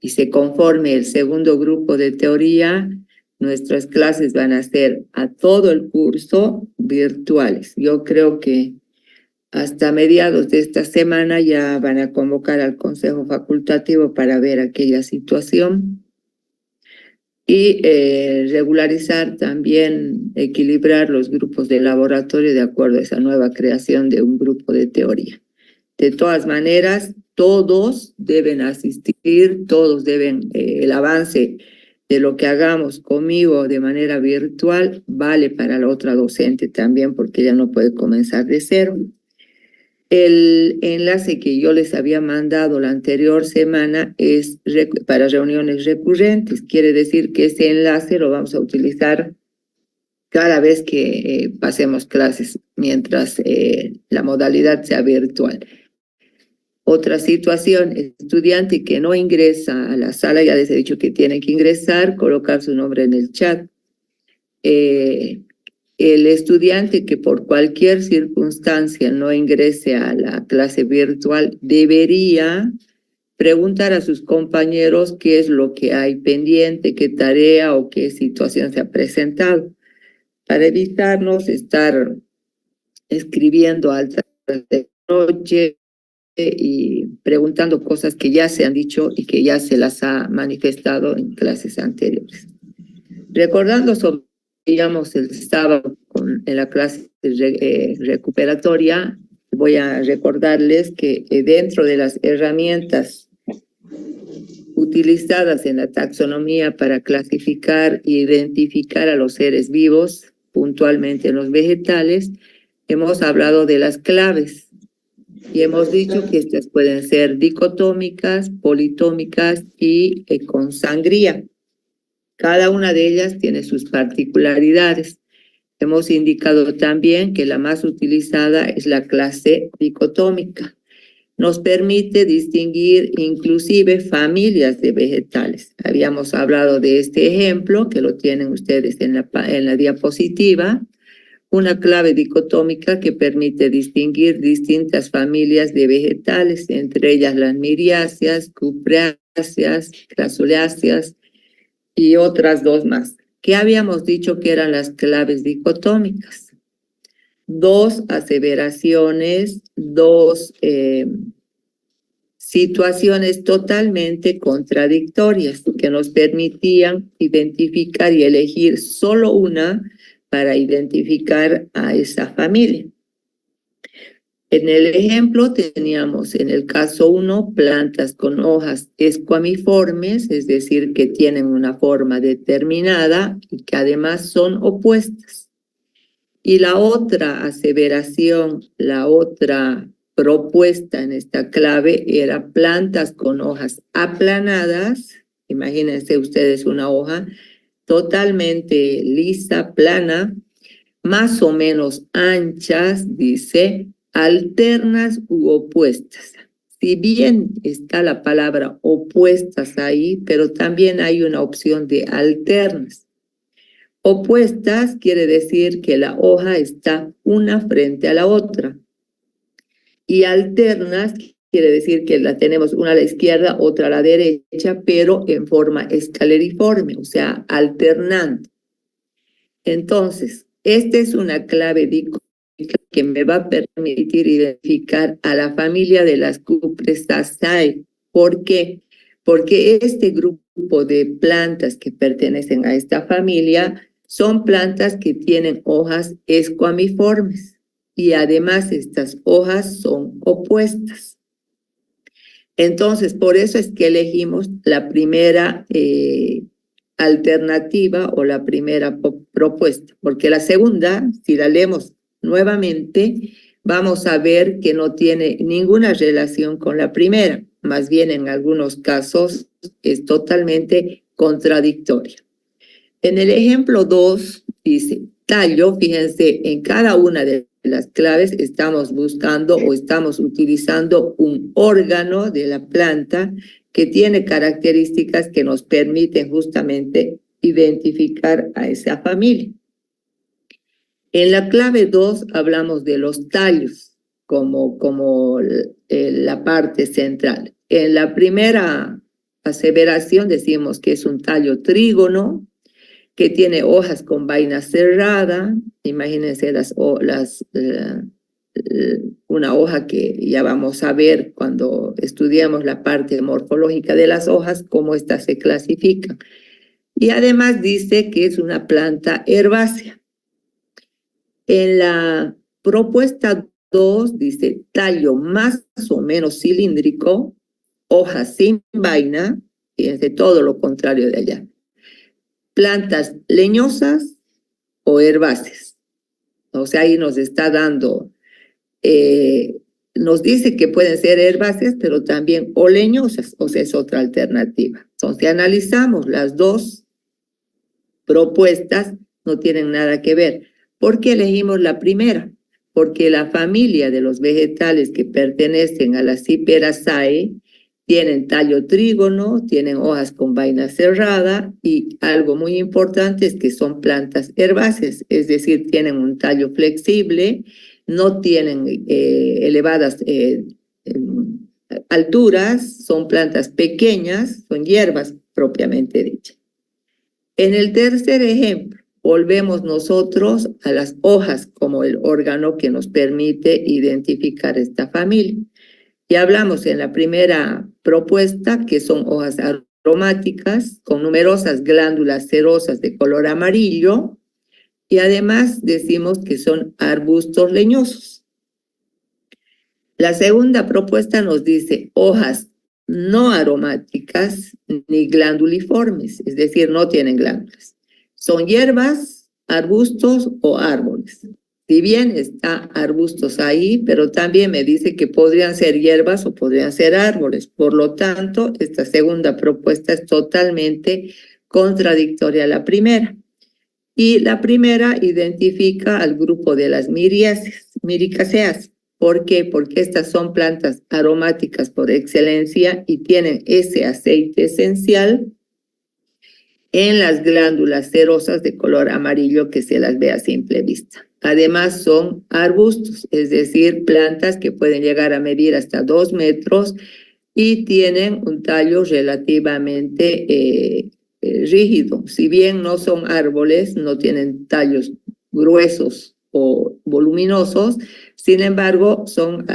y se conforme el segundo grupo de teoría, nuestras clases van a ser a todo el curso virtuales. Yo creo que hasta mediados de esta semana ya van a convocar al Consejo Facultativo para ver aquella situación y regularizar también, equilibrar los grupos de laboratorio de acuerdo a esa nueva creación de un grupo de teoría. De todas maneras, todos deben asistir, todos deben, el avance de lo que hagamos conmigo de manera virtual vale para la otra docente también, porque ella no puede comenzar de cero. El enlace que yo les había mandado la anterior semana es para reuniones recurrentes. Quiere decir que ese enlace lo vamos a utilizar cada vez que pasemos clases, mientras la modalidad sea virtual. Otra situación, estudiante que no ingresa a la sala, ya les he dicho que tiene que ingresar, colocar su nombre en el chat. El estudiante que por cualquier circunstancia no ingrese a la clase virtual debería preguntar a sus compañeros qué es lo que hay pendiente, qué tarea o qué situación se ha presentado, para evitarnos estar escribiendo a altas de noche y preguntando cosas que ya se han dicho y que ya se las ha manifestado en clases anteriores. Recordando sobre, digamos, el sábado en la clase recuperatoria, voy a recordarles que dentro de las herramientas utilizadas en la taxonomía para clasificar e identificar a los seres vivos, puntualmente en los vegetales, hemos hablado de las claves y hemos dicho que estas pueden ser dicotómicas, politómicas y con sangría. Cada una de ellas tiene sus particularidades. Hemos indicado también que la más utilizada es la clase dicotómica. Nos permite distinguir inclusive familias de vegetales. Habíamos hablado de este ejemplo, que lo tienen ustedes en la diapositiva, una clave dicotómica que permite distinguir distintas familias de vegetales, entre ellas las miriáceas, cupreáceas, crasuláceas y otras dos más. ¿Qué habíamos dicho que eran las claves dicotómicas? Dos aseveraciones, dos situaciones totalmente contradictorias que nos permitían identificar y elegir solo una para identificar a esa familia. En el ejemplo teníamos, en el caso 1, plantas con hojas esquamiformes, es decir, que tienen una forma determinada y que además son opuestas. Y la otra aseveración, la otra propuesta en esta clave era plantas con hojas aplanadas. Imagínense ustedes una hoja totalmente lisa, plana, más o menos anchas, dice, alternas u opuestas. Si bien está la palabra opuestas ahí, pero también hay una opción de alternas. Opuestas quiere decir que la hoja está una frente a la otra. Y alternas quiere decir que la tenemos una a la izquierda, otra a la derecha, pero en forma escaleriforme, o sea, alternando. Entonces, esta es una clave dicotómica que me va a permitir identificar a la familia de las Cupressaceae. ¿Por qué? Porque este grupo de plantas que pertenecen a esta familia son plantas que tienen hojas esquamiformes y además estas hojas son opuestas. Entonces, por eso es que elegimos la primera alternativa o la primera propuesta, porque la segunda, si la leemos nuevamente, vamos a ver que no tiene ninguna relación con la primera, más bien en algunos casos es totalmente contradictoria. En el ejemplo 2 dice, tallo, fíjense, en cada una de las claves estamos buscando o estamos utilizando un órgano de la planta que tiene características que nos permiten justamente identificar a esa familia. En la clave 2 hablamos de los tallos como la parte central. En la primera aseveración decimos que es un tallo trígono, que tiene hojas con vaina cerrada. Imagínense una hoja que ya vamos a ver cuando estudiamos la parte morfológica de las hojas, cómo éstas se clasifican. Y además dice que es una planta herbácea. En la propuesta 2 dice tallo más o menos cilíndrico, hojas sin vaina, fíjense todo lo contrario de allá. Plantas leñosas o herbáceas. O sea, ahí nos está dando, nos dice que pueden ser herbáceas, pero también o leñosas, o sea, es otra alternativa. Entonces, si analizamos las dos propuestas, no tienen nada que ver. ¿Por qué elegimos la primera? Porque la familia de los vegetales que pertenecen a la Cyperaceae tienen tallo trígono, tienen hojas con vaina cerrada y algo muy importante es que son plantas herbáceas, es decir, tienen un tallo flexible, no tienen elevadas alturas, son plantas pequeñas, son hierbas propiamente dichas. En el tercer ejemplo, volvemos nosotros a las hojas como el órgano que nos permite identificar esta familia. Ya hablamos en la primera propuesta que son hojas aromáticas con numerosas glándulas cerosas de color amarillo y además decimos que son arbustos leñosos. La segunda propuesta nos dice hojas no aromáticas ni glanduliformes, es decir, no tienen glándulas. Son hierbas, arbustos o árboles. Si bien está arbustos ahí, pero también me dice que podrían ser hierbas o podrían ser árboles. Por lo tanto, esta segunda propuesta es totalmente contradictoria a la primera. Y la primera identifica al grupo de las miricaceas. ¿Por qué? Porque estas son plantas aromáticas por excelencia y tienen ese aceite esencial en las glándulas cerosas de color amarillo que se las ve a simple vista. Además son arbustos, es decir, plantas que pueden llegar a medir hasta 2 metros y tienen un tallo relativamente rígido. Si bien no son árboles, no tienen tallos gruesos o voluminosos, sin embargo, son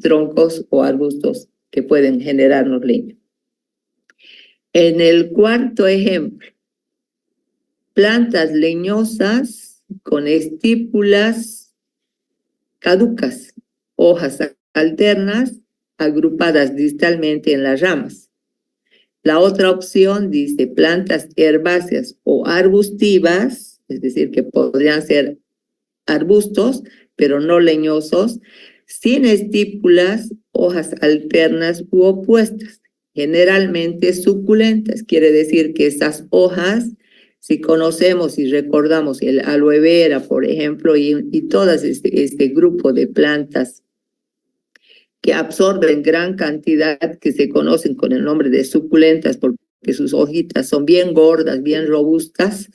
troncos o arbustos que pueden generarnos leña. En el cuarto ejemplo, plantas leñosas con estípulas caducas, hojas alternas agrupadas distalmente en las ramas. La otra opción dice plantas herbáceas o arbustivas, es decir, que podrían ser arbustos, pero no leñosos, sin estípulas, hojas alternas u opuestas, generalmente suculentas. Quiere decir que esas hojas, si conocemos y recordamos el aloe vera, por ejemplo, y todas este grupo de plantas que absorben gran cantidad, que se conocen con el nombre de suculentas, porque sus hojitas son bien gordas, bien robustas,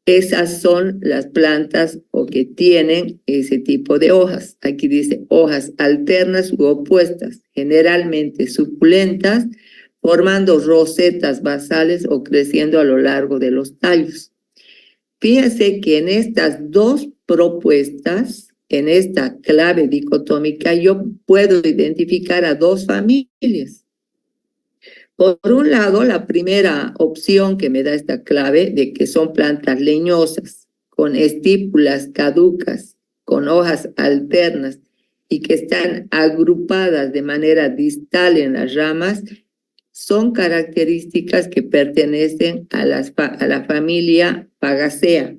esas son las plantas o que tienen ese tipo de hojas. Aquí dice hojas alternas u opuestas, generalmente suculentas, formando rosetas basales o creciendo a lo largo de los tallos. Fíjense que en estas dos propuestas, en esta clave dicotómica, yo puedo identificar a dos familias. Por un lado, la primera opción que me da esta clave de que son plantas leñosas, con estípulas caducas, con hojas alternas y que están agrupadas de manera distal en las ramas, son características que pertenecen a la familia Fagacea.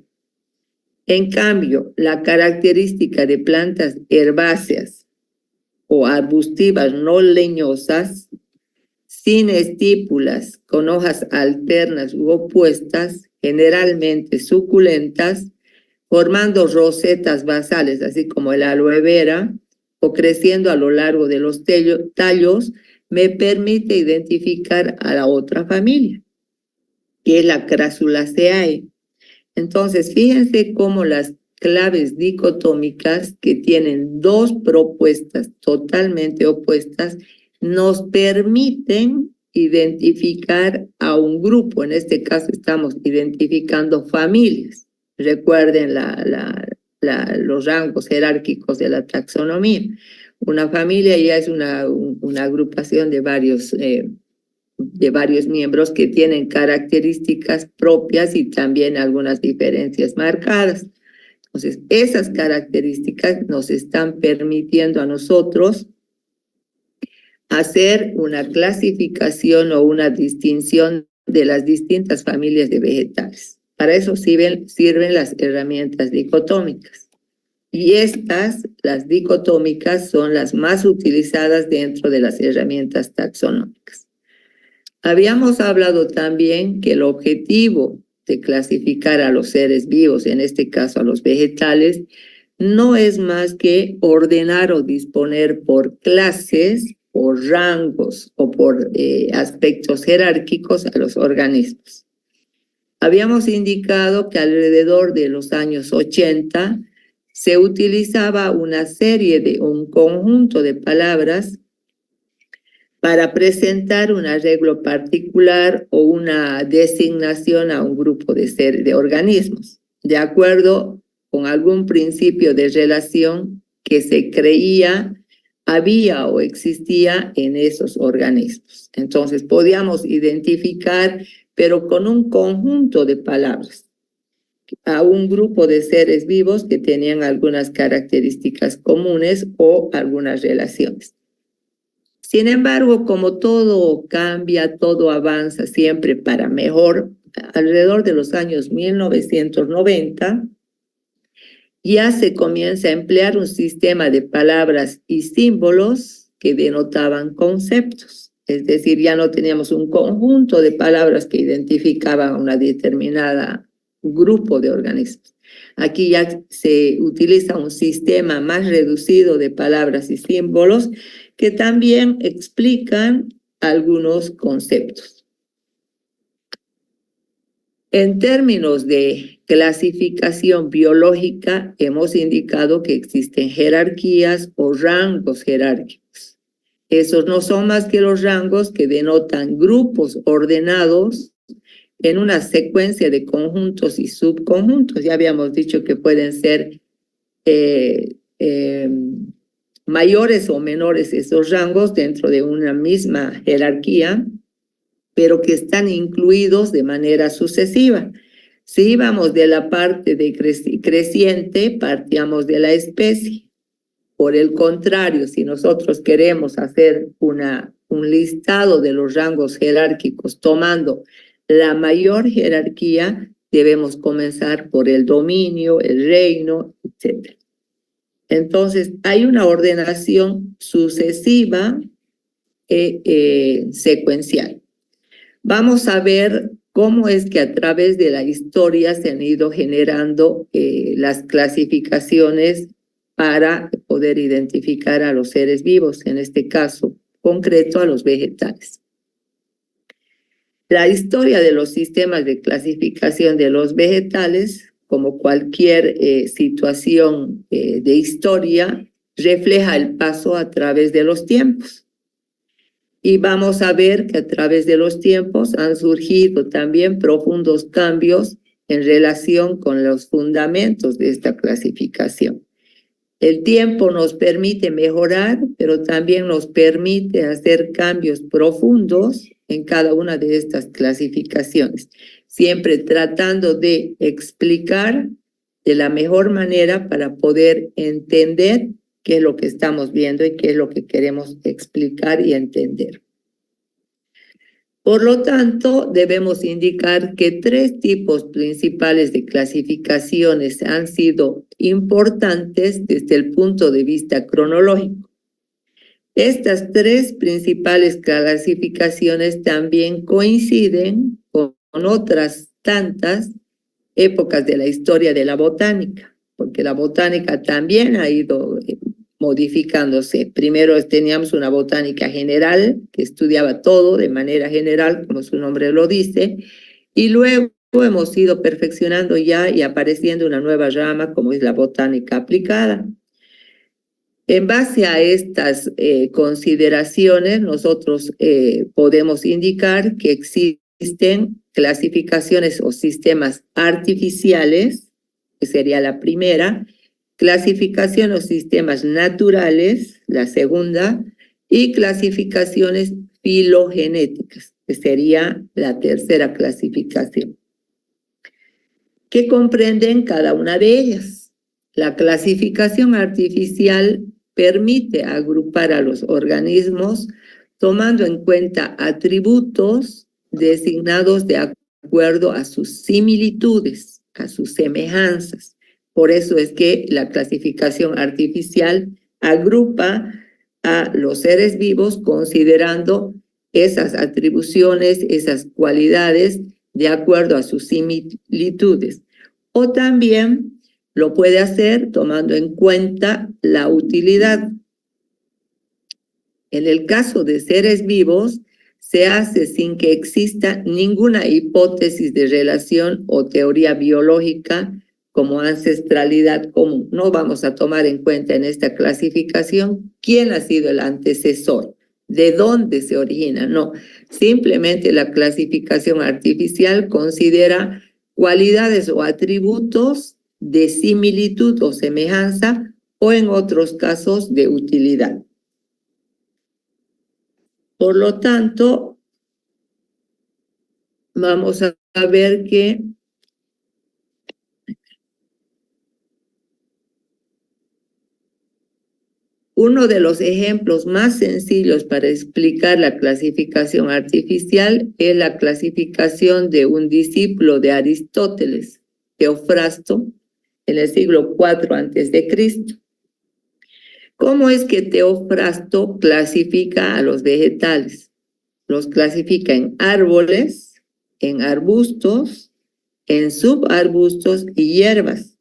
En cambio, la característica de plantas herbáceas o arbustivas no leñosas, sin estípulas, con hojas alternas u opuestas, generalmente suculentas, formando rosetas basales, así como el aloe vera, o creciendo a lo largo de los tallos, me permite identificar a la otra familia, que es la Crassulaceae. Entonces, fíjense cómo las claves dicotómicas que tienen dos propuestas totalmente opuestas nos permiten identificar a un grupo. En este caso estamos identificando familias. Recuerden los rangos jerárquicos de la taxonomía. Una familia ya es una agrupación de varios miembros que tienen características propias y también algunas diferencias marcadas. Entonces, esas características nos están permitiendo a nosotros hacer una clasificación o una distinción de las distintas familias de vegetales. Para eso sirven las herramientas dicotómicas. Y las dicotómicas, son las más utilizadas dentro de las herramientas taxonómicas. Habíamos hablado también que el objetivo de clasificar a los seres vivos, en este caso a los vegetales, no es más que ordenar o disponer por clases, por rangos o por aspectos jerárquicos a los organismos. Habíamos indicado que alrededor de los años 80 se utilizaba un conjunto de palabras para presentar un arreglo particular o una designación a un grupo de organismos, de acuerdo con algún principio de relación que se creía había o existía en esos organismos. Entonces podíamos identificar, pero con un conjunto de palabras, a un grupo de seres vivos que tenían algunas características comunes o algunas relaciones. Sin embargo, como todo cambia, todo avanza siempre para mejor, alrededor de los años 1990, ya se comienza a emplear un sistema de palabras y símbolos que denotaban conceptos. Es decir, ya no teníamos un conjunto de palabras que identificaban a una determinada grupo de organismos. Aquí ya se utiliza un sistema más reducido de palabras y símbolos que también explican algunos conceptos. En términos de clasificación biológica, hemos indicado que existen jerarquías o rangos jerárquicos. Esos no son más que los rangos que denotan grupos ordenados en una secuencia de conjuntos y subconjuntos. Ya habíamos dicho que pueden ser mayores o menores esos rangos dentro de una misma jerarquía, pero que están incluidos de manera sucesiva. Si íbamos de la parte de creciente, partíamos de la especie. Por el contrario, si nosotros queremos hacer un listado de los rangos jerárquicos tomando la mayor jerarquía, debemos comenzar por el dominio, el reino, etc. Entonces, hay una ordenación sucesiva secuencial. Vamos a ver cómo es que a través de la historia se han ido generando las clasificaciones para poder identificar a los seres vivos, en este caso concreto a los vegetales. La historia de los sistemas de clasificación de los vegetales, como cualquier situación de historia, refleja el paso a través de los tiempos. Y vamos a ver que a través de los tiempos han surgido también profundos cambios en relación con los fundamentos de esta clasificación. El tiempo nos permite mejorar, pero también nos permite hacer cambios profundos en cada una de estas clasificaciones, siempre tratando de explicar de la mejor manera para poder entender qué es lo que estamos viendo y qué es lo que queremos explicar y entender. Por lo tanto, debemos indicar que 3 tipos principales de clasificaciones han sido importantes desde el punto de vista cronológico. Estas 3 principales clasificaciones también coinciden con otras tantas épocas de la historia de la botánica, porque la botánica también ha ido modificándose. Primero teníamos una botánica general que estudiaba todo de manera general, como su nombre lo dice, y luego hemos ido perfeccionando ya y apareciendo una nueva rama como es la botánica aplicada. En base a estas consideraciones, nosotros podemos indicar que existen clasificaciones o sistemas artificiales, que sería la primera, clasificación o sistemas naturales, la segunda, y clasificaciones filogenéticas, que sería la tercera clasificación, que comprenden cada una de ellas. La clasificación artificial permite agrupar a los organismos tomando en cuenta atributos designados de acuerdo a sus similitudes, a sus semejanzas. Por eso es que la clasificación artificial agrupa a los seres vivos considerando esas atribuciones, esas cualidades de acuerdo a sus similitudes. O también lo puede hacer tomando en cuenta la utilidad. En el caso de seres vivos, se hace sin que exista ninguna hipótesis de relación o teoría biológica como ancestralidad común. No vamos a tomar en cuenta en esta clasificación quién ha sido el antecesor, de dónde se origina, no. Simplemente la clasificación artificial considera cualidades o atributos de similitud o semejanza o en otros casos de utilidad. Por lo tanto, vamos a ver que uno de los ejemplos más sencillos para explicar la clasificación artificial es la clasificación de un discípulo de Aristóteles, Teofrasto, en el siglo IV a.C. ¿Cómo es que Teofrasto clasifica a los vegetales? Los clasifica en árboles, en arbustos, en subarbustos y hierbas.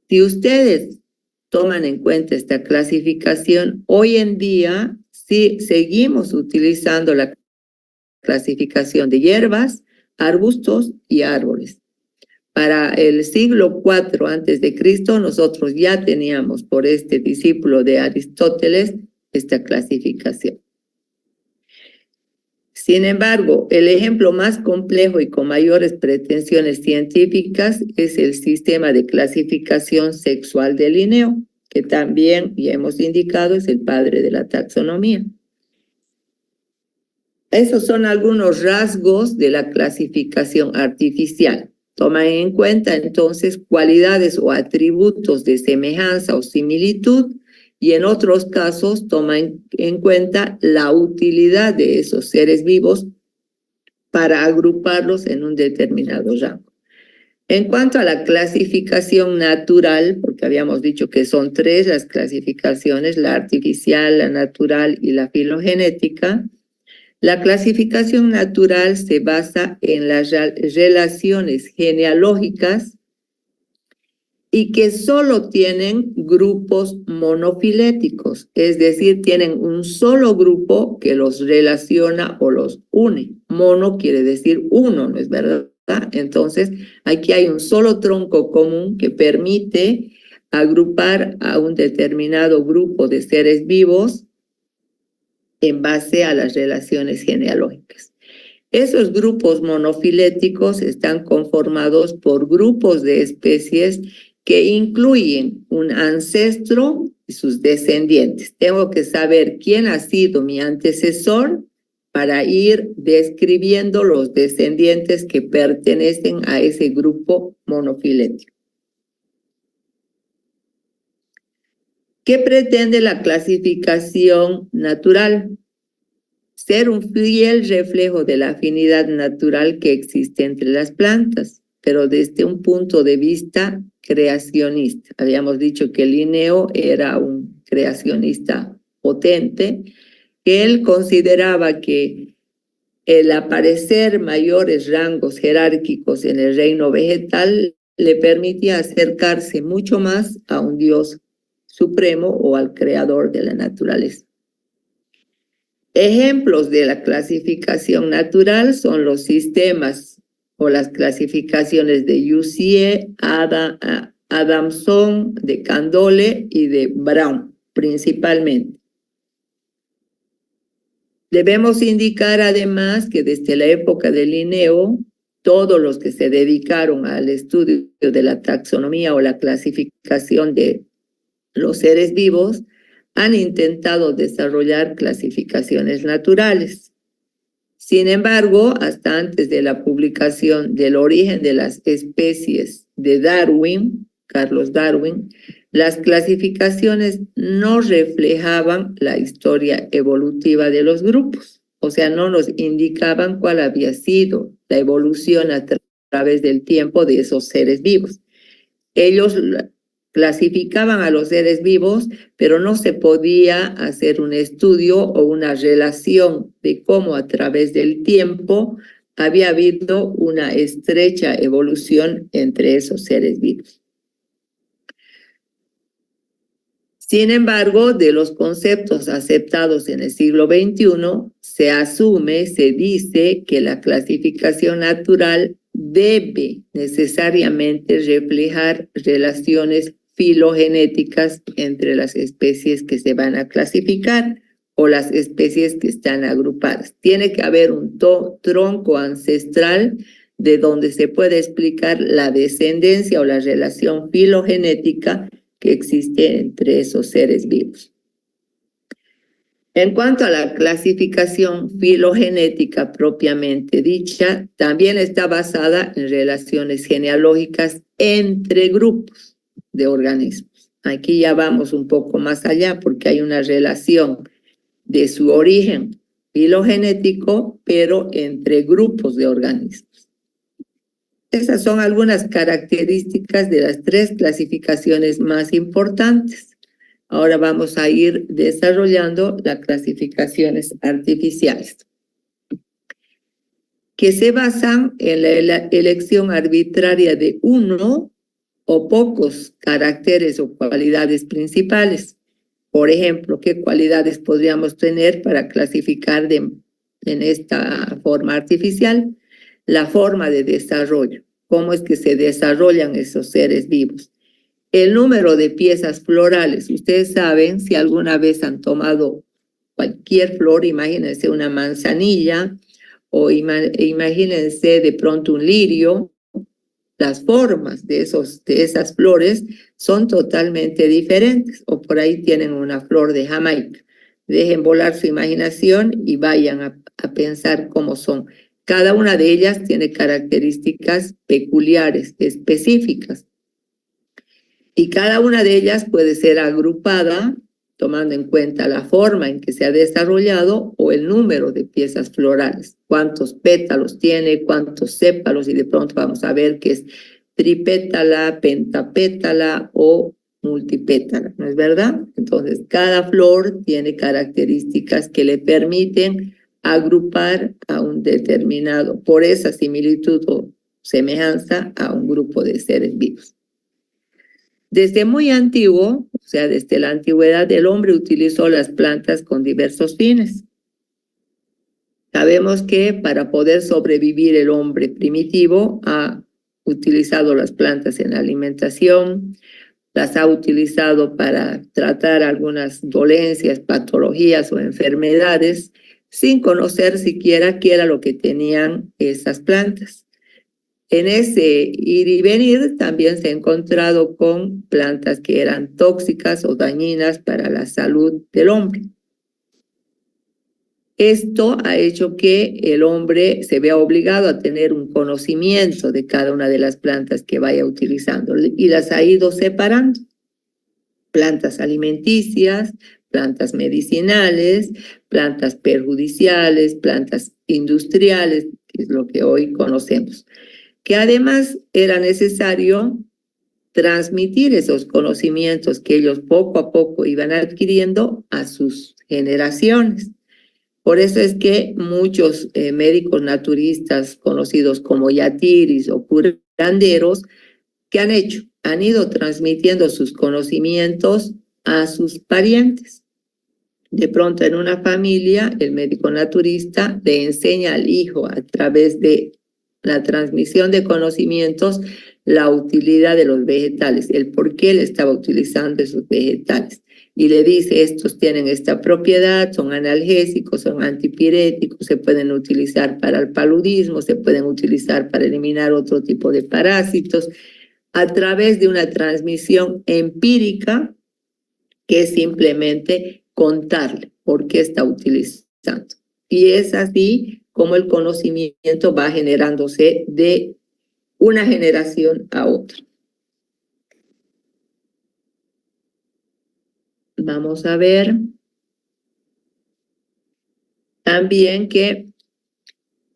Si ustedes toman en cuenta esta clasificación, hoy en día sí seguimos utilizando la clasificación de hierbas, arbustos y árboles. Para el siglo IV a.C., nosotros ya teníamos por este discípulo de Aristóteles esta clasificación. Sin embargo, el ejemplo más complejo y con mayores pretensiones científicas es el sistema de clasificación sexual de Linneo, que también, ya hemos indicado, es el padre de la taxonomía. Esos son algunos rasgos de la clasificación artificial. Toman en cuenta entonces cualidades o atributos de semejanza o similitud, y en otros casos toman en cuenta la utilidad de esos seres vivos para agruparlos en un determinado rango. En cuanto a la clasificación natural, porque habíamos dicho que son tres las clasificaciones, la artificial, la natural y la filogenética, la clasificación natural se basa en las relaciones genealógicas y que solo tienen grupos monofiléticos, es decir, tienen un solo grupo que los relaciona o los une. Mono quiere decir uno, ¿no es verdad? Entonces, aquí hay un solo tronco común que permite agrupar a un determinado grupo de seres vivos en base a las relaciones genealógicas. Esos grupos monofiléticos están conformados por grupos de especies que incluyen un ancestro y sus descendientes. Tengo que saber quién ha sido mi antecesor para ir describiendo los descendientes que pertenecen a ese grupo monofilético. ¿Qué pretende la clasificación natural? Ser un fiel reflejo de la afinidad natural que existe entre las plantas, pero desde un punto de vista creacionista. Habíamos dicho que Linneo era un creacionista potente, que él consideraba que el aparecer mayores rangos jerárquicos en el reino vegetal le permitía acercarse mucho más a un Dios supremo o al creador de la naturaleza. Ejemplos de la clasificación natural son los sistemas o las clasificaciones de Jussieu, Adamson, de Candolle y de Brown. principalmente. Debemos indicar además que desde la época de Linneo, todos los que se dedicaron al estudio de la taxonomía o la clasificación de los seres vivos han intentado desarrollar clasificaciones naturales. Sin embargo, hasta antes de la publicación del origen de las especies de Darwin, Carlos Darwin, las clasificaciones no reflejaban la historia evolutiva de los grupos, o sea, no nos indicaban cuál había sido la evolución a través del tiempo de esos seres vivos. Ellos clasificaban a los seres vivos, pero no se podía hacer un estudio o una relación de cómo a través del tiempo había habido una estrecha evolución entre esos seres vivos. Sin embargo, de los conceptos aceptados en el siglo XXI, se asume, se dice que la clasificación natural debe necesariamente reflejar relaciones filogenéticas entre las especies que se van a clasificar o las especies que están agrupadas. Tiene que haber un tronco ancestral de donde se puede explicar la descendencia o la relación filogenética que existe entre esos seres vivos. En cuanto a la clasificación filogenética propiamente dicha, también está basada en relaciones genealógicas entre grupos de organismos. Aquí ya vamos un poco más allá porque hay una relación de su origen filogenético, pero entre grupos de organismos. Esas son algunas características de las 3 clasificaciones más importantes. Ahora vamos a ir desarrollando las clasificaciones artificiales, que se basan en la elección arbitraria de uno o pocos caracteres o cualidades principales. Por ejemplo, ¿qué cualidades podríamos tener para clasificar en esta forma artificial? La forma de desarrollo, cómo es que se desarrollan esos seres vivos. El número de piezas florales. Ustedes saben, si alguna vez han tomado cualquier flor, imagínense una manzanilla o imagínense de pronto un lirio, las formas de esas flores son totalmente diferentes. O por ahí tienen una flor de Jamaica. Dejen volar su imaginación y vayan a pensar cómo son. Cada una de ellas tiene características peculiares, específicas. Y cada una de ellas puede ser agrupada tomando en cuenta la forma en que se ha desarrollado o el número de piezas florales. Cuántos pétalos tiene, cuántos sépalos, y de pronto vamos a ver que es tripétala, pentapétala o multipétala, ¿no es verdad? Entonces, cada flor tiene características que le permiten agrupar a un determinado, por esa similitud o semejanza, a un grupo de seres vivos. Desde muy antiguo, o sea, desde la antigüedad, el hombre utilizó las plantas con diversos fines. Sabemos que para poder sobrevivir el hombre primitivo ha utilizado las plantas en la alimentación, las ha utilizado para tratar algunas dolencias, patologías o enfermedades, sin conocer siquiera qué era lo que tenían esas plantas. En ese ir y venir también se ha encontrado con plantas que eran tóxicas o dañinas para la salud del hombre. Esto ha hecho que el hombre se vea obligado a tener un conocimiento de cada una de las plantas que vaya utilizando y las ha ido separando. Plantas alimenticias, plantas medicinales, plantas perjudiciales, plantas industriales, que es lo que hoy conocemos. Que además era necesario transmitir esos conocimientos que ellos poco a poco iban adquiriendo a sus generaciones. Por eso es que muchos médicos naturistas conocidos como yatiris o curanderos, ¿qué han hecho? Han ido transmitiendo sus conocimientos a sus parientes. De pronto en una familia, el médico naturista le enseña al hijo a través de la transmisión de conocimientos, la utilidad de los vegetales, el por qué él estaba utilizando esos vegetales. y le dice, estos tienen esta propiedad, son analgésicos, son antipiréticos, se pueden utilizar para el paludismo, se pueden utilizar para eliminar otro tipo de parásitos, a través de una transmisión empírica, que es simplemente contarle por qué está utilizando. Y es así como el conocimiento va generándose de una generación a otra. Vamos a ver también que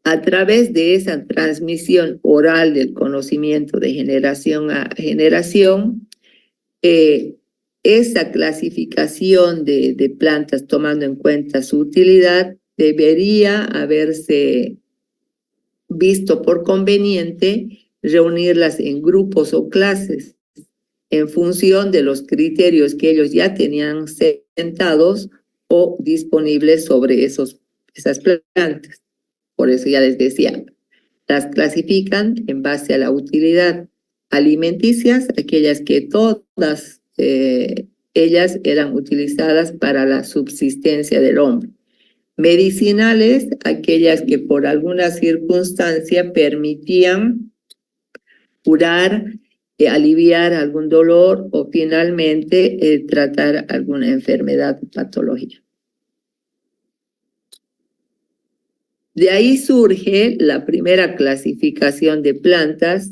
a través de esa transmisión oral del conocimiento de generación a generación, esa clasificación de plantas tomando en cuenta su utilidad debería haberse visto por conveniente reunirlas en grupos o clases en función de los criterios que ellos ya tenían sentados o disponibles sobre esas plantas. Por eso ya les decía, las clasifican en base a la utilidad. Alimenticias, aquellas que todas ellas eran utilizadas para la subsistencia del hombre. Medicinales, aquellas que por alguna circunstancia permitían curar, aliviar algún dolor o finalmente tratar alguna enfermedad o patología. De ahí surge la primera clasificación de plantas,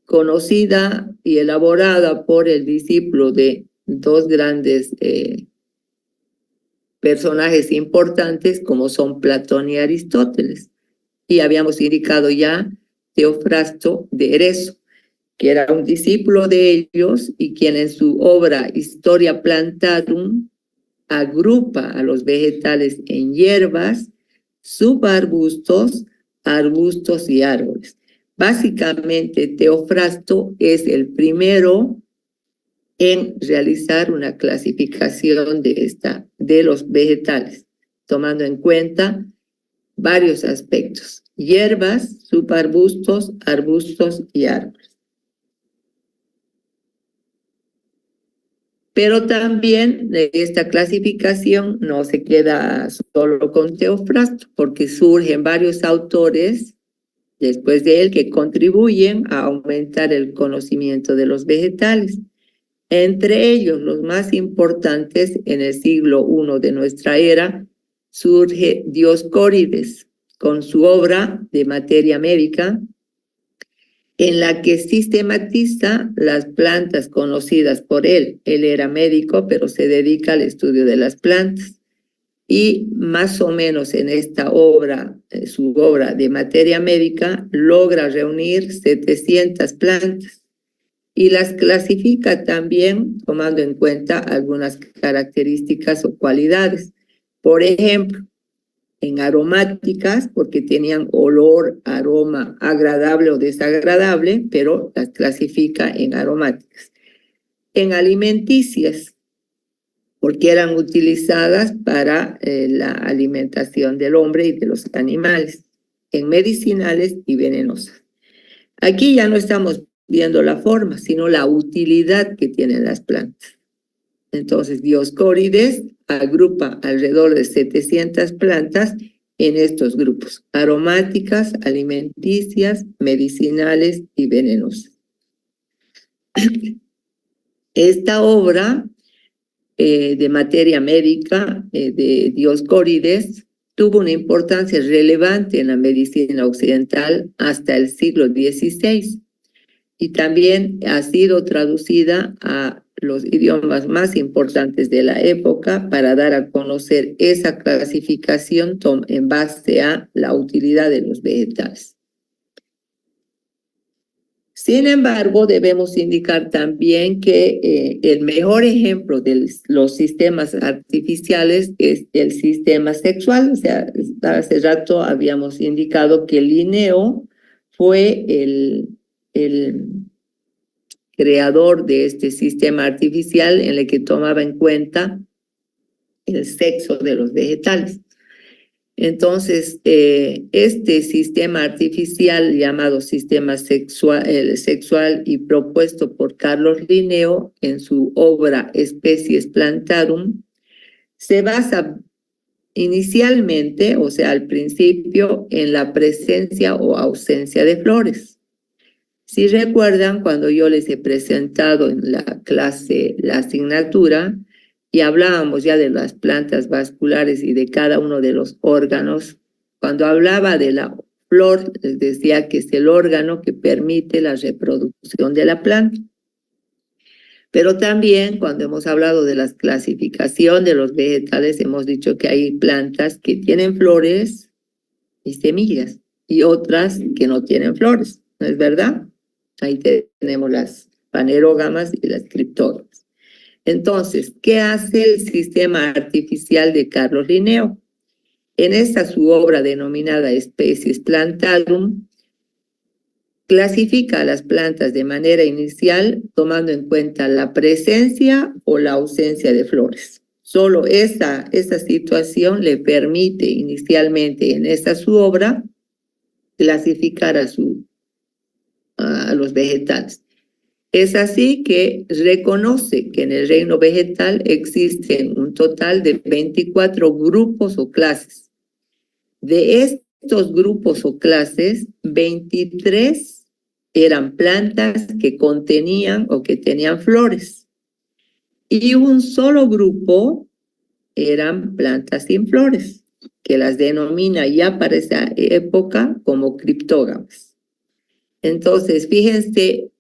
conocida y elaborada por el discípulo de dos grandes personajes importantes como son Platón y Aristóteles. Y habíamos indicado ya Teofrasto de Ereso, que era un discípulo de ellos y quien en su obra Historia Plantarum agrupa a los vegetales en hierbas, subarbustos, arbustos y árboles. Básicamente, Teofrasto es el primero en realizar una clasificación de los vegetales, tomando en cuenta varios aspectos: hierbas, subarbustos, arbustos y árboles. Pero también esta clasificación no se queda solo con Teofrasto, porque surgen varios autores después de él que contribuyen a aumentar el conocimiento de los vegetales. Entre ellos, los más importantes, en el siglo I de nuestra era, surge Dioscórides con su obra de materia médica, en la que sistematiza las plantas conocidas por él. Él era médico, pero se dedica al estudio de las plantas. Y más o menos en esta obra, su obra de materia médica, logra reunir 700 plantas y las clasifica también tomando en cuenta algunas características o cualidades. Por ejemplo, en aromáticas, porque tenían olor, aroma agradable o desagradable, pero las clasifica en aromáticas. En alimenticias, porque eran utilizadas para la alimentación del hombre y de los animales. En medicinales y venenosas. Aquí ya no estamos viendo la forma, sino la utilidad que tienen las plantas. Entonces, Dioscórides agrupa alrededor de 700 plantas en estos grupos: aromáticas, alimenticias, medicinales y venenosas. Esta obra de materia médica de Dioscórides tuvo una importancia relevante en la medicina occidental hasta el siglo XVI y también ha sido traducida a los idiomas más importantes de la época para dar a conocer esa clasificación en base a la utilidad de los vegetales. Sin embargo, debemos indicar también que el mejor ejemplo de los sistemas artificiales es el sistema sexual. O sea, hace rato habíamos indicado que Linneo fue el creador de este sistema artificial en el que tomaba en cuenta el sexo de los vegetales. Entonces, este sistema artificial llamado sistema sexual y propuesto por Carlos Linneo en su obra Species Plantarum, se basa inicialmente, o sea, al principio, en la presencia o ausencia de flores. Si recuerdan, cuando yo les he presentado en la clase la asignatura y hablábamos ya de las plantas vasculares y de cada uno de los órganos, cuando hablaba de la flor, les decía que es el órgano que permite la reproducción de la planta. Pero también cuando hemos hablado de la clasificación de los vegetales, hemos dicho que hay plantas que tienen flores y semillas y otras que no tienen flores, ¿no es verdad? Ahí tenemos las fanerógamas y las criptógamas. Entonces, ¿qué hace el sistema artificial de Carlos Linneo? En esta su obra denominada Species Plantarum, clasifica a las plantas de manera inicial tomando en cuenta la presencia o la ausencia de flores. Solo esta situación le permite inicialmente en esta su obra clasificar a los vegetales. Es así que reconoce que en el reino vegetal existen un total de 24 grupos o clases. De estos grupos o clases, 23 eran plantas que contenían o que tenían flores. Y un solo grupo eran plantas sin flores, que las denomina ya para esa época como criptógamas. Entonces, fíjense,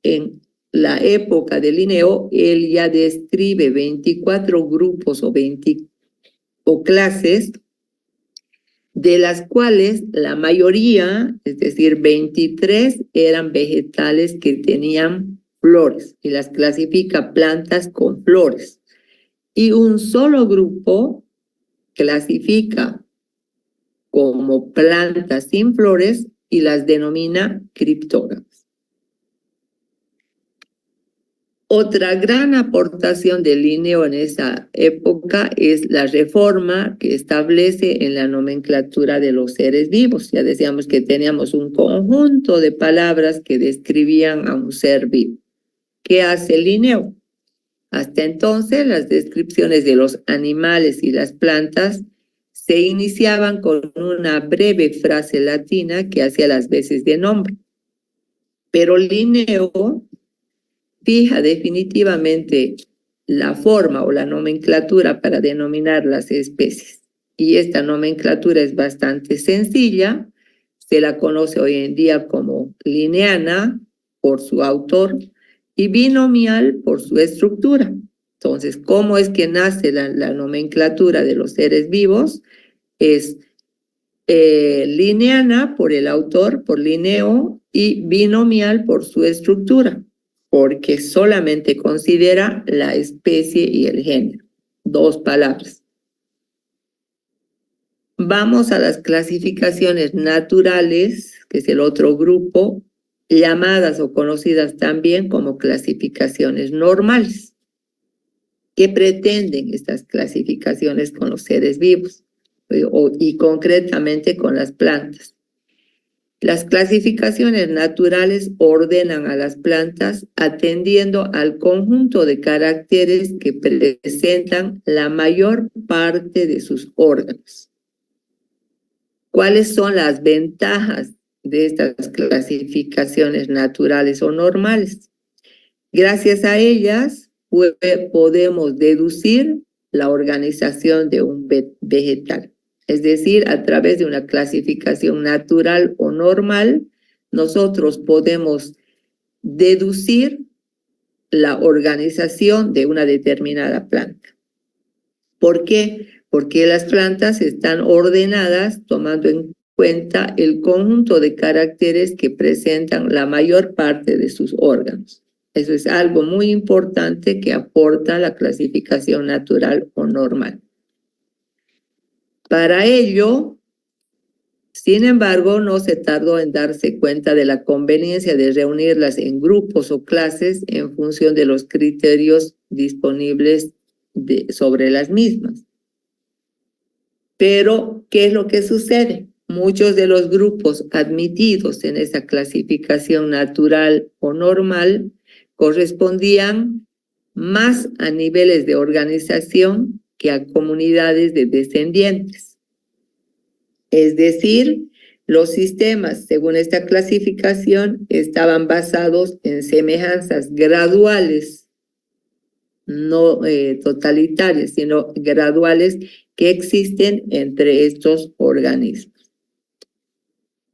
en la época de Linneo, él ya describe 24 grupos o clases, de las cuales la mayoría, es decir, 23, eran vegetales que tenían flores y las clasifica plantas con flores. Y un solo grupo clasifica como plantas sin flores y las denomina criptógamas. Otra gran aportación de Linneo en esa época es la reforma que establece en la nomenclatura de los seres vivos. Ya decíamos que teníamos un conjunto de palabras que describían a un ser vivo. ¿Qué hace Linneo? Hasta entonces, las descripciones de los animales y las plantas se iniciaban con una breve frase latina que hacía las veces de nombre. Pero Linneo fija definitivamente la forma o la nomenclatura para denominar las especies. Y esta nomenclatura es bastante sencilla. Se la conoce hoy en día como linneana por su autor y binomial por su estructura. Entonces, ¿cómo es que nace la nomenclatura de los seres vivos? Es linneana por el autor, por Linneo, y binomial por su estructura, porque solamente considera la especie y el género. Dos palabras. Vamos a las clasificaciones naturales, que es el otro grupo, llamadas o conocidas también como clasificaciones normales. ¿Qué pretenden estas clasificaciones con los seres vivos? Y concretamente con las plantas. Las clasificaciones naturales ordenan a las plantas atendiendo al conjunto de caracteres que presentan la mayor parte de sus órganos. ¿Cuáles son las ventajas de estas clasificaciones naturales o normales? Gracias a ellas podemos deducir la organización de un vegetal. Es decir, a través de una clasificación natural o normal, nosotros podemos deducir la organización de una determinada planta. ¿Por qué? Porque las plantas están ordenadas tomando en cuenta el conjunto de caracteres que presentan la mayor parte de sus órganos. Eso es algo muy importante que aporta la clasificación natural o normal. Para ello, sin embargo, no se tardó en darse cuenta de la conveniencia de reunirlas en grupos o clases en función de los criterios disponibles sobre las mismas. Pero, ¿qué es lo que sucede? Muchos de los grupos admitidos en esa clasificación natural o normal correspondían más a niveles de organización que a comunidades de descendientes. Es decir, los sistemas, según esta clasificación, estaban basados en semejanzas graduales, no totalitarias, sino graduales que existen entre estos organismos.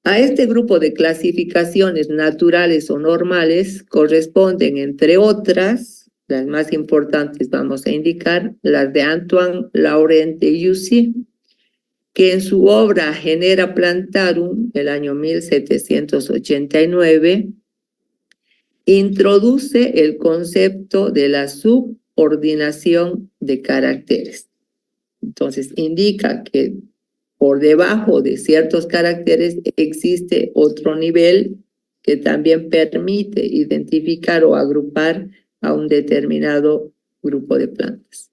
A este grupo de clasificaciones naturales o normales corresponden, entre otras, las más importantes vamos a indicar, las de Antoine Laurent de Jussieu, que en su obra Genera Plantarum, el año 1789, introduce el concepto de la subordinación de caracteres. Entonces, indica que por debajo de ciertos caracteres existe otro nivel que también permite identificar o agrupar a un determinado grupo de plantas.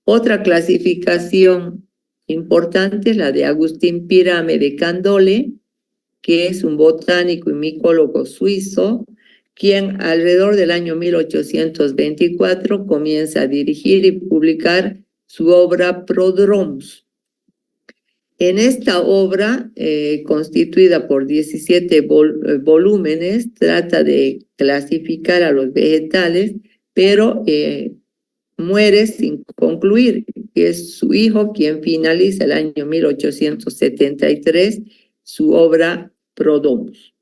Otra clasificación importante es la de Agustín Pirame de Candolle, que es un botánico y micólogo suizo, quien alrededor del año 1824 comienza a dirigir y publicar su obra Prodromus. En esta obra, constituida por 17 volúmenes, trata de clasificar a los vegetales, pero muere sin concluir. Es su hijo quien finaliza el año 1873 su obra Prodromus.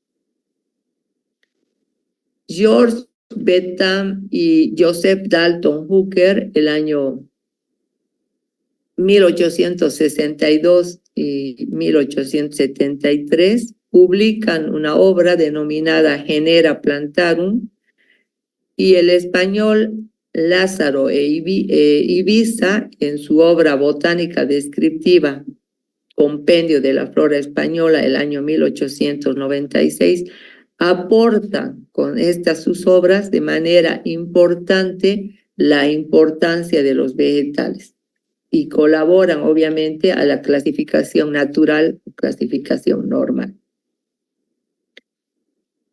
George Bentham y Joseph Dalton Hooker, el año 1862 y 1873, publican una obra denominada Genera Plantarum, y el español Lázaro Ibiza, en su obra botánica descriptiva, Compendio de la Flora Española, el año 1896, aportan con estas sus obras de manera importante la importancia de los vegetales y colaboran obviamente a la clasificación natural o clasificación normal.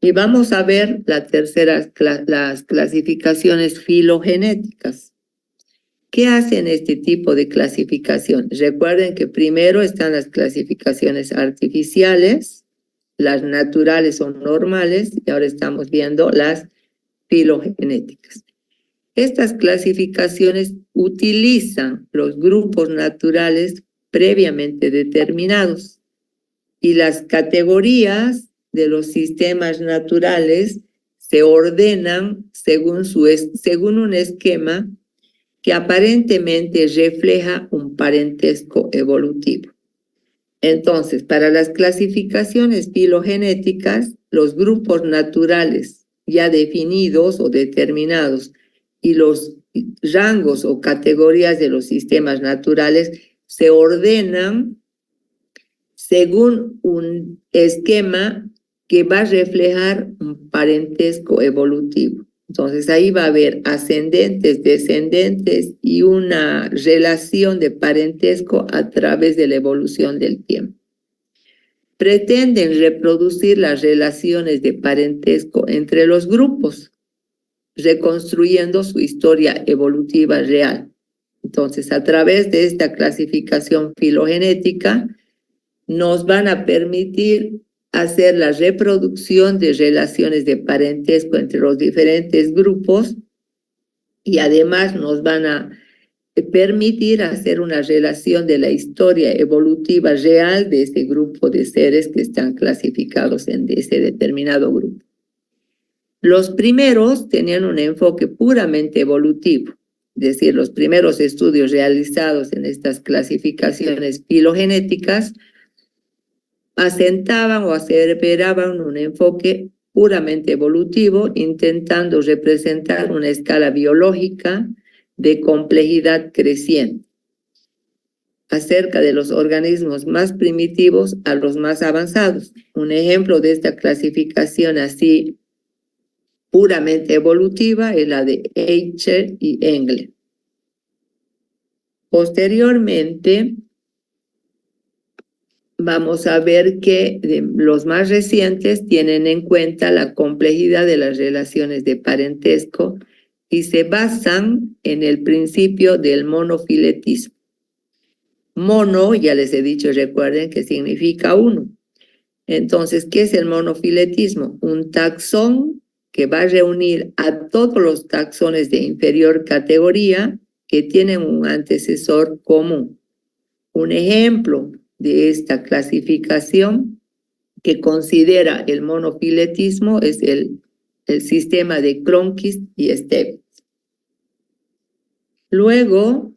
Y vamos a ver la tercera, las clasificaciones filogenéticas. ¿Qué hacen este tipo de clasificación? Recuerden que primero están las clasificaciones artificiales, las naturales o normales, y ahora estamos viendo las filogenéticas. Estas clasificaciones utilizan los grupos naturales previamente determinados y las categorías de los sistemas naturales se ordenan según un esquema que aparentemente refleja un parentesco evolutivo. Entonces, para las clasificaciones filogenéticas, los grupos naturales ya definidos o determinados y los rangos o categorías de los sistemas naturales se ordenan según un esquema que va a reflejar un parentesco evolutivo. Entonces ahí va a haber ascendentes, descendentes y una relación de parentesco a través de la evolución del tiempo. Pretenden reproducir las relaciones de parentesco entre los grupos, reconstruyendo su historia evolutiva real. Entonces, a través de esta clasificación filogenética, nos van a permitir hacer la reproducción de relaciones de parentesco entre los diferentes grupos y además nos van a permitir hacer una relación de la historia evolutiva real de ese grupo de seres que están clasificados en ese determinado grupo. Los primeros tenían un enfoque puramente evolutivo, es decir, los primeros estudios realizados en estas clasificaciones filogenéticas asentaban o aseveraban un enfoque puramente evolutivo, intentando representar una escala biológica de complejidad creciente acerca de los organismos más primitivos a los más avanzados. Un ejemplo de esta clasificación así puramente evolutiva es la de Eicher y Engle. Posteriormente, vamos a ver que los más recientes tienen en cuenta la complejidad de las relaciones de parentesco y se basan en el principio del monofiletismo. Mono, ya les he dicho, recuerden que significa uno. Entonces, ¿qué es el monofiletismo? Un taxón que va a reunir a todos los taxones de inferior categoría que tienen un antecesor común. Un ejemplo de esta clasificación que considera el monofiletismo es el sistema de Cronquist y Stevens. Luego,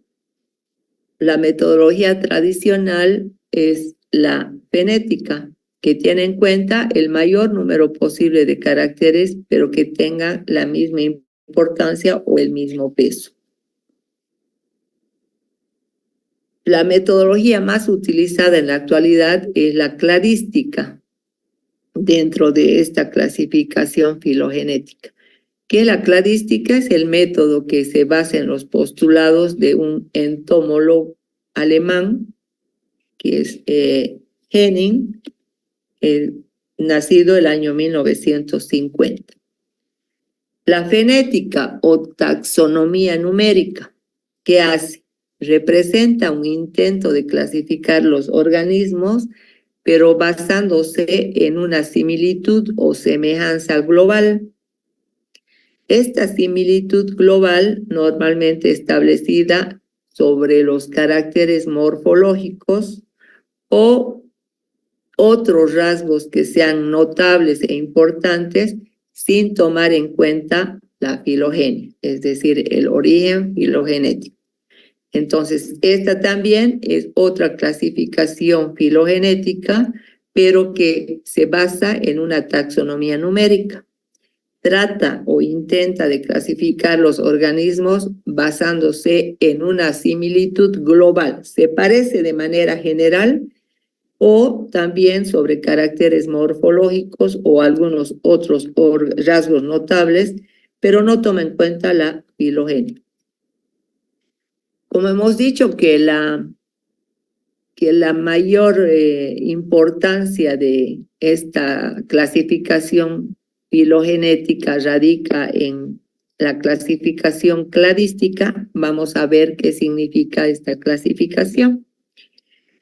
la metodología tradicional es la fenética, que tiene en cuenta el mayor número posible de caracteres, pero que tengan la misma importancia o el mismo peso. La metodología más utilizada en la actualidad es la cladística dentro de esta clasificación filogenética. Que la cladística es el método que se basa en los postulados de un entomólogo alemán, que es Henning, nacido el año 1950. La fenética o taxonomía numérica, ¿qué hace? Representa un intento de clasificar los organismos, pero basándose en una similitud o semejanza global. Esta similitud global, normalmente establecida sobre los caracteres morfológicos o otros rasgos que sean notables e importantes, sin tomar en cuenta la filogenia, es decir, el origen filogenético. Entonces, esta también es otra clasificación filogenética, pero que se basa en una taxonomía numérica. Trata o intenta de clasificar los organismos basándose en una similitud global. Se parece de manera general o también sobre caracteres morfológicos o algunos otros rasgos notables, pero no toma en cuenta la filogenia. Como hemos dicho que la mayor importancia de esta clasificación filogenética radica en la clasificación cladística, vamos a ver qué significa esta clasificación.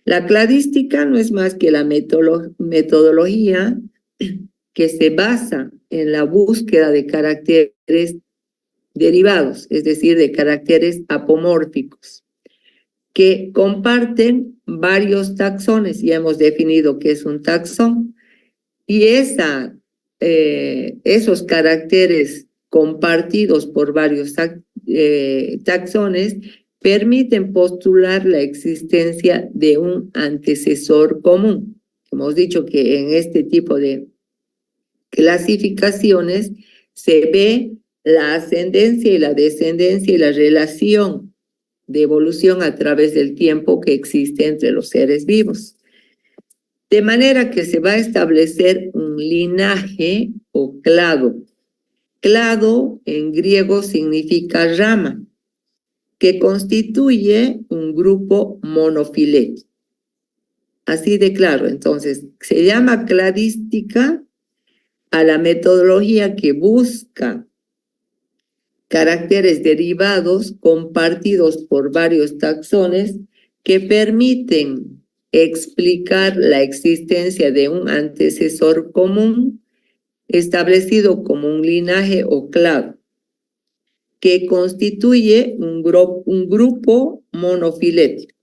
La cladística no es más que la metodología que se basa en la búsqueda de caracteres derivados, es decir, de caracteres apomórficos, que comparten varios taxones. Ya hemos definido qué es un taxón, y esos caracteres compartidos por varios taxones permiten postular la existencia de un antecesor común. Hemos dicho que en este tipo de clasificaciones se ve la ascendencia y la descendencia y la relación de evolución a través del tiempo que existe entre los seres vivos. De manera que se va a establecer un linaje o clado. Clado en griego significa rama, que constituye un grupo monofilético. Así de claro, entonces, se llama cladística a la metodología que busca caracteres derivados compartidos por varios taxones que permiten explicar la existencia de un antecesor común establecido como un linaje o clado, que constituye un grupo monofilético.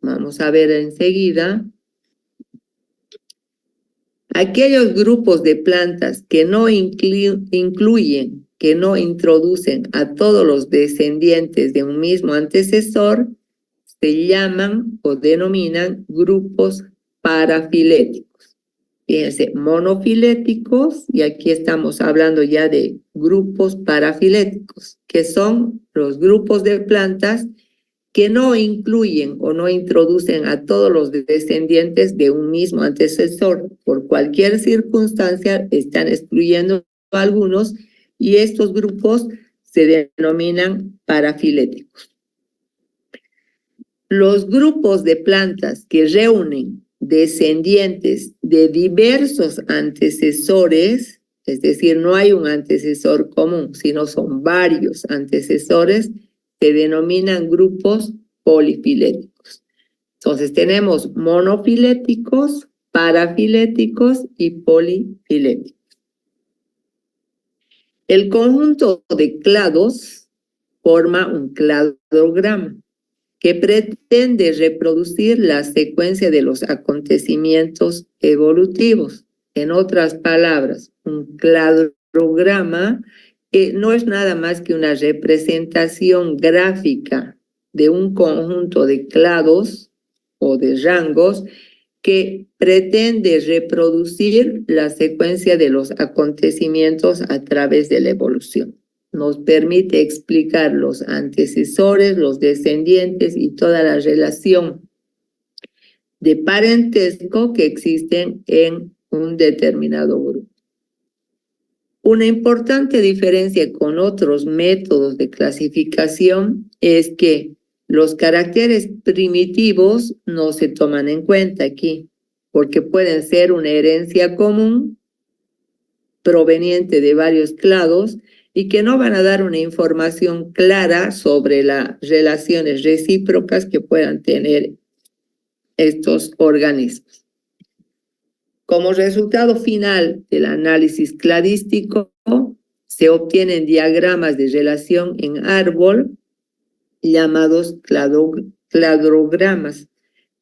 Vamos a ver enseguida. Aquellos grupos de plantas que no incluyen, que no introducen a todos los descendientes de un mismo antecesor, se llaman o denominan grupos parafiléticos. Fíjense, monofiléticos, y aquí estamos hablando ya de grupos parafiléticos, que son los grupos de plantas que no incluyen o no introducen a todos los descendientes de un mismo antecesor. Por cualquier circunstancia están excluyendo a algunos, y estos grupos se denominan parafiléticos. Los grupos de plantas que reúnen descendientes de diversos antecesores, es decir, no hay un antecesor común, sino son varios antecesores, se denominan grupos polifiléticos. Entonces tenemos monofiléticos, parafiléticos y polifiléticos. El conjunto de clados forma un cladograma que pretende reproducir la secuencia de los acontecimientos evolutivos. En otras palabras, un cladograma no es nada más que una representación gráfica de un conjunto de clados o de rangos que pretende reproducir la secuencia de los acontecimientos a través de la evolución. Nos permite explicar los antecesores, los descendientes y toda la relación de parentesco que existen en un determinado grupo. Una importante diferencia con otros métodos de clasificación es que los caracteres primitivos no se toman en cuenta aquí, porque pueden ser una herencia común proveniente de varios clados y que no van a dar una información clara sobre las relaciones recíprocas que puedan tener estos organismos. Como resultado final del análisis cladístico, se obtienen diagramas de relación en árbol llamados cladrogramas,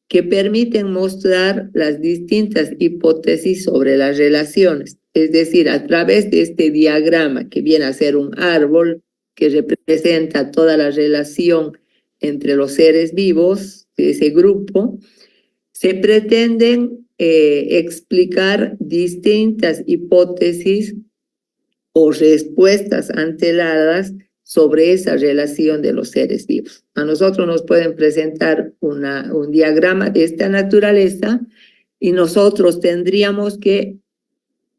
que permiten mostrar las distintas hipótesis sobre las relaciones. Es decir, a través de este diagrama, que viene a ser un árbol que representa toda la relación entre los seres vivos de ese grupo, se pretenden explicar distintas hipótesis o respuestas anteladas sobre esa relación de los seres vivos. A nosotros nos pueden presentar un diagrama de esta naturaleza y nosotros tendríamos que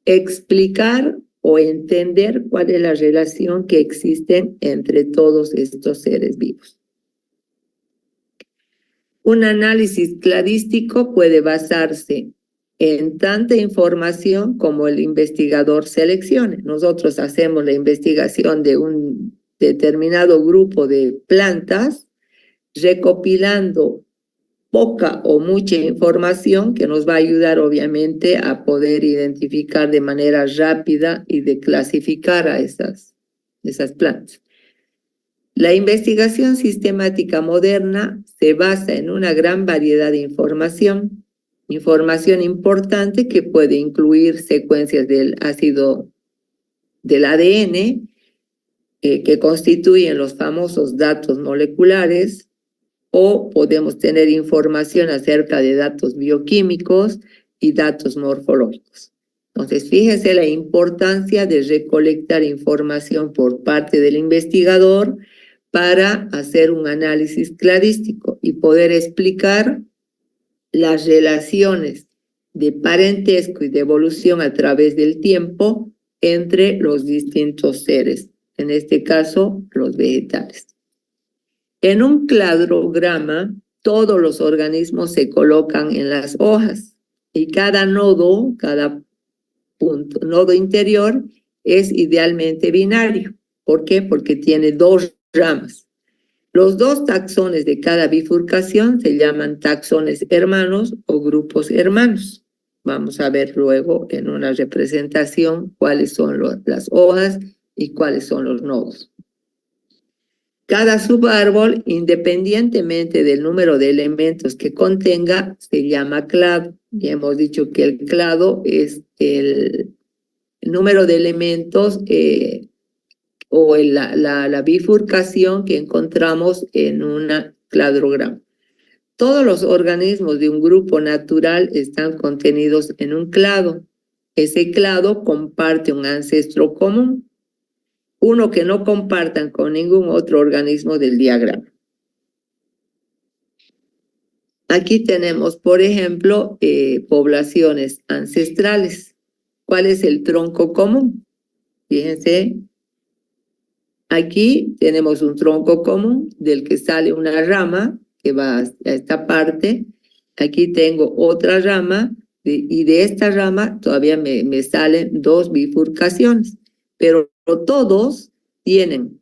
explicar o entender cuál es la relación que existe entre todos estos seres vivos. Un análisis cladístico puede basarse en tanta información como el investigador seleccione. Nosotros hacemos la investigación de un determinado grupo de plantas, recopilando poca o mucha información que nos va a ayudar obviamente a poder identificar de manera rápida y de clasificar a esas plantas. La investigación sistemática moderna se basa en una gran variedad de información importante que puede incluir secuencias del ácido del ADN, que constituyen los famosos datos moleculares, o podemos tener información acerca de datos bioquímicos y datos morfológicos. Entonces, fíjense la importancia de recolectar información por parte del investigador para hacer un análisis cladístico y poder explicar las relaciones de parentesco y de evolución a través del tiempo entre los distintos seres, en este caso, los vegetales. En un cladograma, todos los organismos se colocan en las hojas y cada nodo, cada nodo interior es idealmente binario. ¿Por qué? Porque tiene dos ramas. Los dos taxones de cada bifurcación se llaman taxones hermanos o grupos hermanos. Vamos a ver luego en una representación cuáles son las hojas y cuáles son los nodos. Cada subárbol, independientemente del número de elementos que contenga, se llama clado. Ya hemos dicho que el clado es el número de elementos o la bifurcación que encontramos en un cladograma. Todos los organismos de un grupo natural están contenidos en un clado. Ese clado comparte un ancestro común, uno que no compartan con ningún otro organismo del diagrama. Aquí tenemos, por ejemplo, poblaciones ancestrales. ¿Cuál es el tronco común? Fíjense, aquí tenemos un tronco común del que sale una rama que va a esta parte. Aquí tengo otra rama y de esta rama todavía me salen dos bifurcaciones, pero todos tienen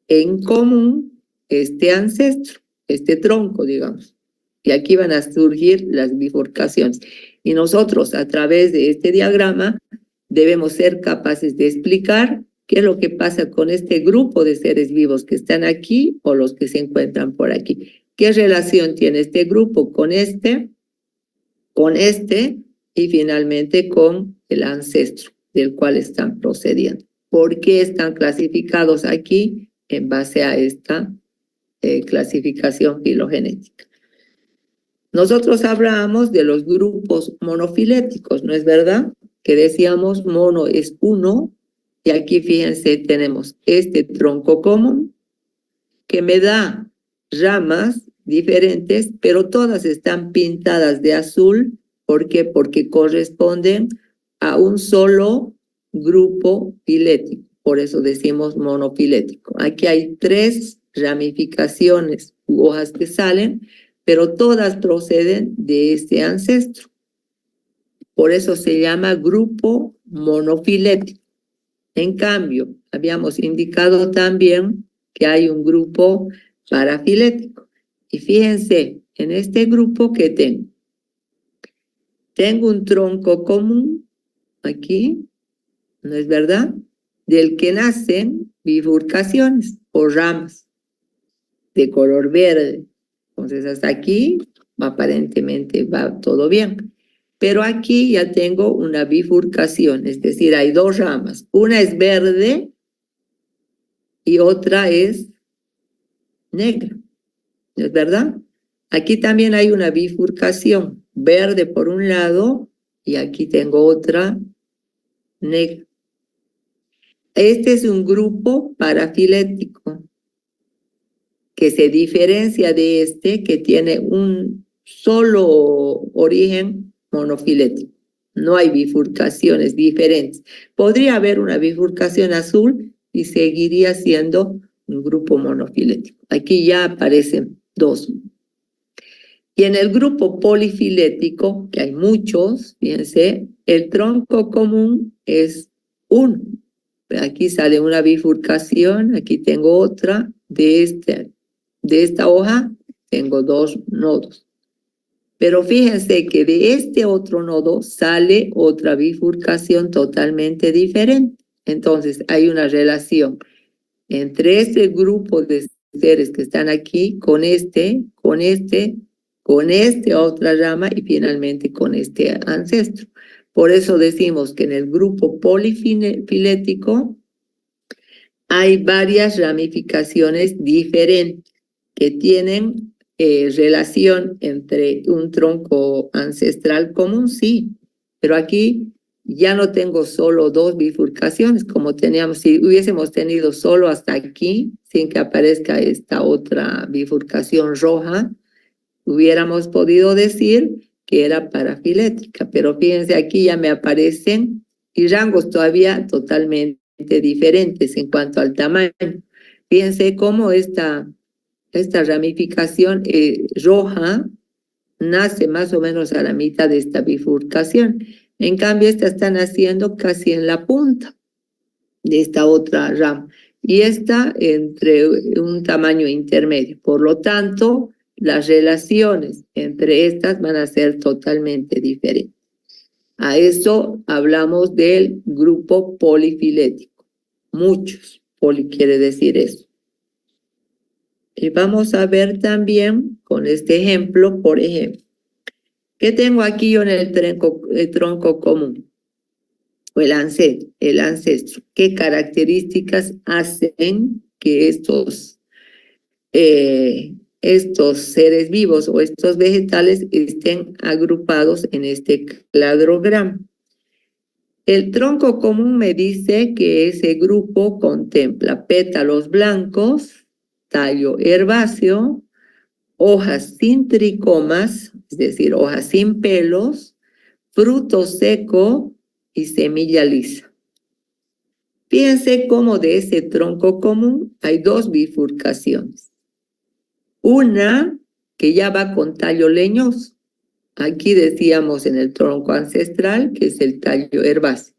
en común este ancestro, este tronco, digamos. Y aquí van a surgir las bifurcaciones. Y nosotros, a través de este diagrama, debemos ser capaces de explicar qué es lo que pasa con este grupo de seres vivos que están aquí o los que se encuentran por aquí. ¿Qué relación tiene este grupo con este y finalmente con el ancestro del cual están procediendo? ¿Por qué están clasificados aquí en base a esta clasificación filogenética? Nosotros hablábamos de los grupos monofiléticos, ¿no es verdad? Que decíamos mono es uno, y aquí fíjense, tenemos este tronco común que me da ramas diferentes, pero todas están pintadas de azul. ¿Por qué? Porque corresponden a un solo grupo filético. Por eso decimos monofilético. Aquí hay 3 ramificaciones u hojas que salen, pero todas proceden de este ancestro. Por eso se llama grupo monofilético. En cambio, habíamos indicado también que hay un grupo parafilético. Y fíjense, en este grupo que tengo un tronco común aquí, ¿no es verdad? Del que nacen bifurcaciones o ramas de color verde. Entonces, hasta aquí aparentemente va todo bien. Pero aquí ya tengo una bifurcación, es decir, hay 2 ramas. Una es verde y otra es negra, ¿no es verdad? Aquí también hay una bifurcación, verde por un lado y aquí tengo otra negra. Este es un grupo parafilético que se diferencia de este que tiene un solo origen monofilético. No hay bifurcaciones diferentes. Podría haber una bifurcación azul y seguiría siendo un grupo monofilético. Aquí ya aparecen 2. Y en el grupo polifilético, que hay muchos, fíjense, el tronco común es 1. Aquí sale una bifurcación, aquí tengo otra, de esta hoja tengo 2 nodos. Pero fíjense que de este otro nodo sale otra bifurcación totalmente diferente. Entonces hay una relación entre este grupo de seres que están aquí con otra rama y finalmente con este ancestro. Por eso decimos que en el grupo polifilético hay varias ramificaciones diferentes que tienen relación entre un tronco ancestral común, sí, pero aquí ya no tengo solo 2 bifurcaciones como teníamos, si hubiésemos tenido solo hasta aquí, sin que aparezca esta otra bifurcación roja, hubiéramos podido decir que era parafilética, pero fíjense, aquí ya me aparecen y rangos todavía totalmente diferentes en cuanto al tamaño. Fíjense cómo esta ramificación roja nace más o menos a la mitad de esta bifurcación. En cambio, esta está naciendo casi en la punta de esta otra rama y esta entre un tamaño intermedio. Por lo tanto, las relaciones entre estas van a ser totalmente diferentes. A eso hablamos del grupo polifilético. Muchos, poli quiere decir eso. Y vamos a ver también con este ejemplo, por ejemplo, ¿qué tengo aquí yo en el tronco común? O el ancestro. ¿Qué características hacen que estos seres vivos o estos vegetales estén agrupados en este cladograma? El tronco común me dice que ese grupo contempla pétalos blancos, tallo herbáceo, hojas sin tricomas, es decir, hojas sin pelos, fruto seco y semilla lisa. Fíjense cómo de ese tronco común hay 2 bifurcaciones. Una que ya va con tallo leñoso, Aquí decíamos en el tronco ancestral, que es el tallo herbáceo.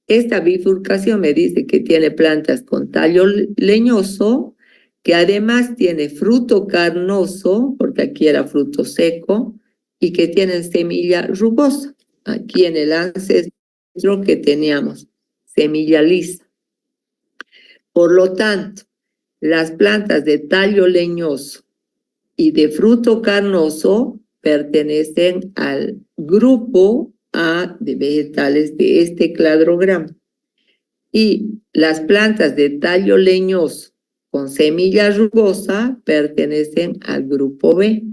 Esta bifurcación me dice que tiene plantas con tallo leñoso, que además tiene fruto carnoso, porque aquí era fruto seco, y que tienen semilla rugosa. Aquí en el ancestro que teníamos semilla lisa. Por lo tanto, las plantas de tallo leñoso y de fruto carnoso pertenecen al grupo A de vegetales de este cladograma. Y las plantas de tallo leñoso con semilla rugosa pertenecen al grupo B.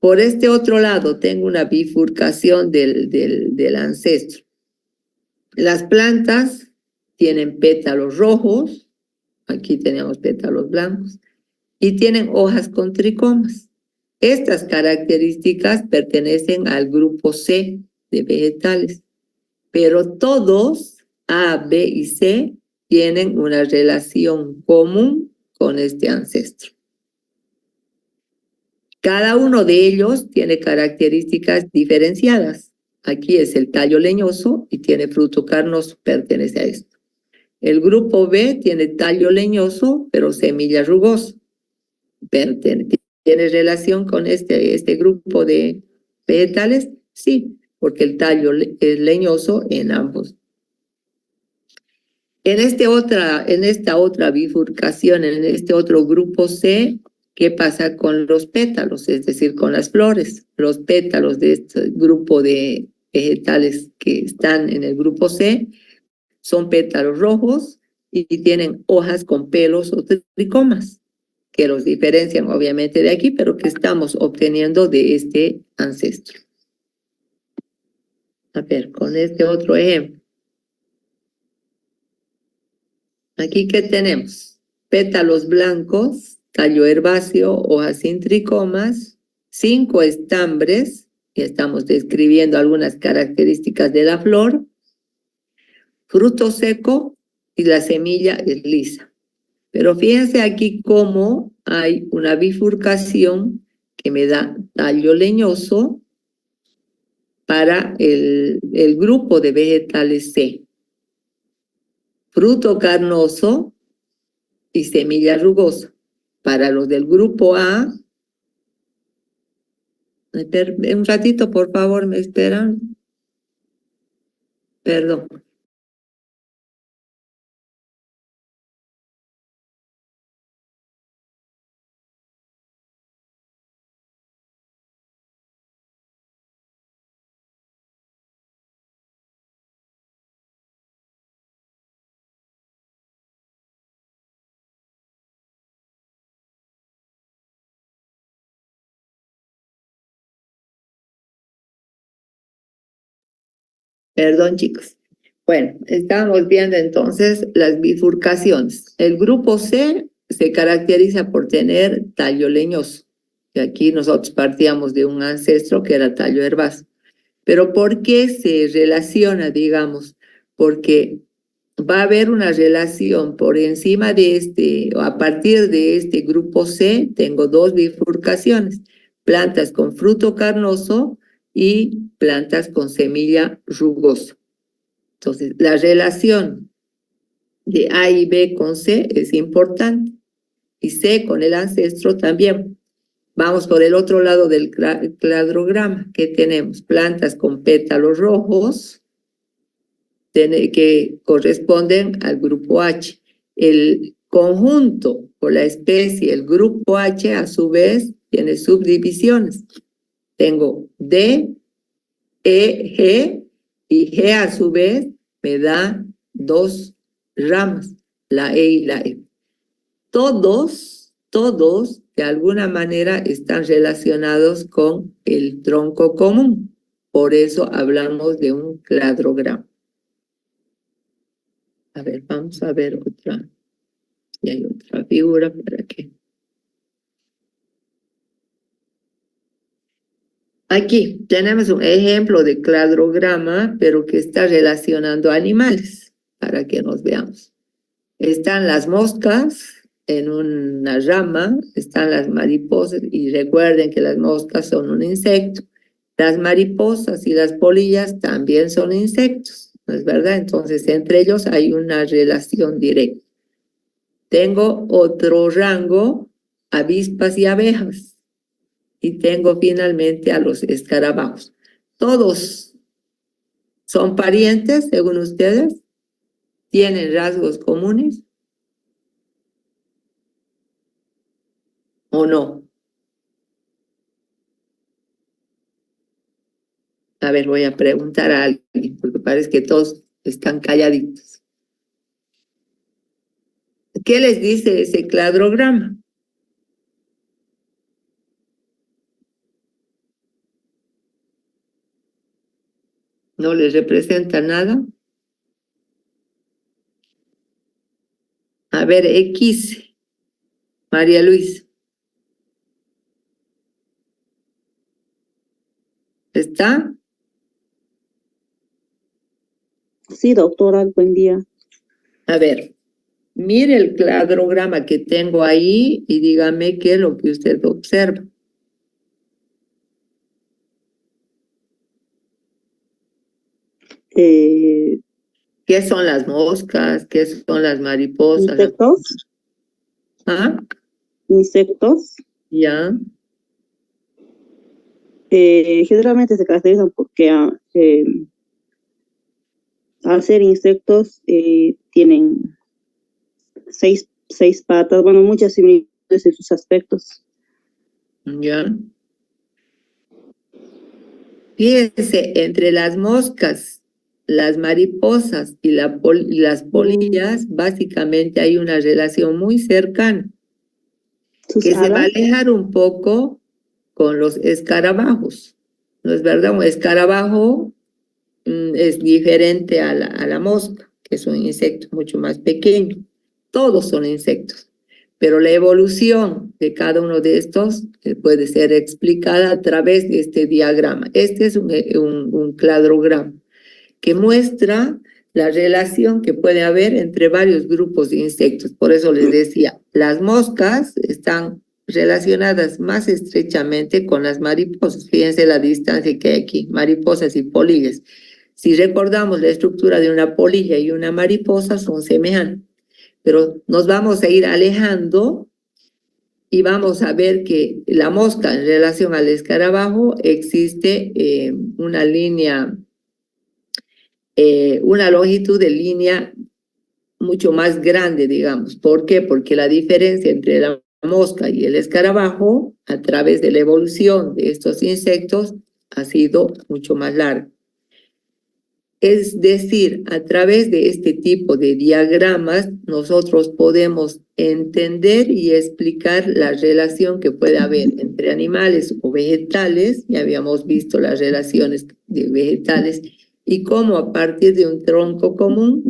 Por este otro lado tengo una bifurcación del ancestro. Las plantas tienen pétalos rojos, aquí tenemos pétalos blancos, y tienen hojas con tricomas. Estas características pertenecen al grupo C de vegetales, pero todos A, B y C tienen una relación común con este ancestro. Cada uno de ellos tiene características diferenciadas. Aquí es el tallo leñoso y tiene fruto carnoso, pertenece a esto. El grupo B tiene tallo leñoso, pero semilla rugosa. ¿Tiene relación con este grupo de vegetales? Sí, porque el tallo es leñoso en ambos. En esta otra bifurcación, en este otro grupo C, ¿qué pasa con los pétalos? Es decir, con las flores. Los pétalos de este grupo de vegetales que están en el grupo C son pétalos rojos y tienen hojas con pelos o tricomas, que los diferencian obviamente de aquí, pero que estamos obteniendo de este ancestro. A ver, con este otro ejemplo. Aquí, ¿qué tenemos? Pétalos blancos, tallo herbáceo, hojas sin tricomas, 5 estambres, y estamos describiendo algunas características de la flor, fruto seco y la semilla es lisa. Pero fíjense aquí cómo hay una bifurcación que me da tallo leñoso para el grupo de vegetales C. Fruto carnoso y semilla rugosa. Para los del grupo A, un ratito por favor, ¿me esperan? Perdón. Perdón, chicos. Bueno, estamos viendo entonces las bifurcaciones. El grupo C se caracteriza por tener tallo leñoso. Y aquí nosotros partíamos de un ancestro que era tallo herbáceo. Pero ¿por qué se relaciona, digamos? Porque va a haber una relación por encima de o a partir de este grupo C, tengo dos bifurcaciones, plantas con fruto carnoso y plantas con semilla rugosa. Entonces, la relación de A y B con C es importante, y C con el ancestro también. Vamos por el otro lado del cladograma, que tenemos plantas con pétalos rojos, que corresponden al grupo H. El conjunto o la especie, el grupo H, a su vez, tiene subdivisiones. Tengo D, E, G, y G a su vez me da dos ramas, la E y la E. Todos, de alguna manera están relacionados con el tronco común. Por eso hablamos de un cladograma. A ver, vamos a ver otra. Y hay otra figura para que. Aquí tenemos un ejemplo de cladograma, pero que está relacionando animales, para que nos veamos. Están las moscas, en una rama están las mariposas, y recuerden que las moscas son un insecto. Las mariposas y las polillas también son insectos, ¿no es verdad? Entonces, entre ellos hay una relación directa. Tengo otro rango, avispas y abejas. Y tengo finalmente a los escarabajos. ¿Todos son parientes, según ustedes? ¿Tienen rasgos comunes o no? A ver, voy a preguntar a alguien, porque parece que todos están calladitos. ¿Qué les dice ese cladograma? ¿No les representa nada? A ver, X, María Luisa, ¿está? Sí, doctora, buen día. A ver, mire el cladograma que tengo ahí y dígame qué es lo que usted observa. ¿Qué son las moscas? ¿Qué son las mariposas? Insectos. ¿Ah? Insectos. Ya. Generalmente se caracterizan porque al ser insectos tienen seis patas, bueno, muchas similitudes en sus aspectos. Ya. Fíjense, entre las moscas, las mariposas y las polillas, básicamente hay una relación muy cercana, Sus que se va a alas. alejar un poco con los escarabajos. ¿No es verdad? Un escarabajo es diferente a la mosca, que es un insecto mucho más pequeño. Todos son insectos, pero la evolución de cada uno de estos puede ser explicada a través de este diagrama. Este es un cladograma que muestra la relación que puede haber entre varios grupos de insectos. Por eso les decía, las moscas están relacionadas más estrechamente con las mariposas. Fíjense la distancia que hay aquí, mariposas y polillas. Si recordamos la estructura de una polilla y una mariposa, son semejantes, pero nos vamos a ir alejando y vamos a ver que la mosca en relación al escarabajo existe una línea, una longitud de línea mucho más grande, digamos. ¿Por qué? Porque la diferencia entre la mosca y el escarabajo a través de la evolución de estos insectos ha sido mucho más larga. Es decir, a través de este tipo de diagramas, nosotros podemos entender y explicar la relación que puede haber entre animales o vegetales. Ya habíamos visto las relaciones de vegetales y cómo a partir de un tronco común,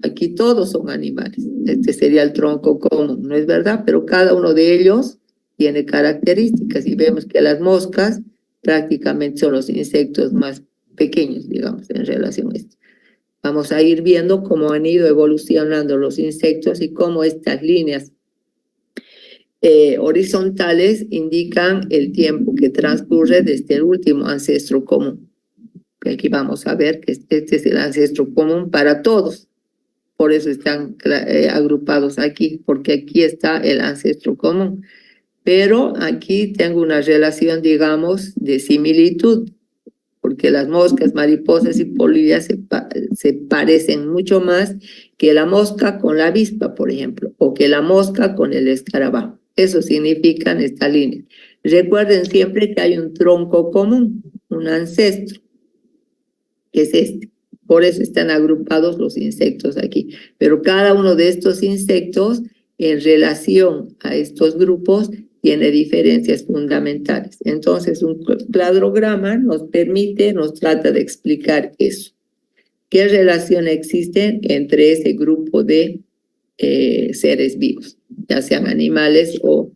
aquí todos son animales. Este sería el tronco común, ¿no es verdad? Pero cada uno de ellos tiene características y vemos que las moscas prácticamente son los insectos más pequeños, digamos, en relación a esto. Vamos a ir viendo cómo han ido evolucionando los insectos y cómo estas líneas horizontales indican el tiempo que transcurre desde el último ancestro común. Aquí vamos a ver que este es el ancestro común para todos. Por eso están agrupados aquí, porque aquí está el ancestro común. Pero aquí tengo una relación, digamos, de similitud, porque las moscas, mariposas y polillas se parecen mucho más que la mosca con la avispa, por ejemplo, o que la mosca con el escarabajo. Eso significan esta línea. Recuerden siempre que hay un tronco común, un ancestro, que es este. Por eso están agrupados los insectos aquí. Pero cada uno de estos insectos, en relación a estos grupos, tiene diferencias fundamentales. Entonces, un cladograma nos permite, nos trata de explicar eso. ¿Qué relación existe entre ese grupo de seres vivos, ya sean animales o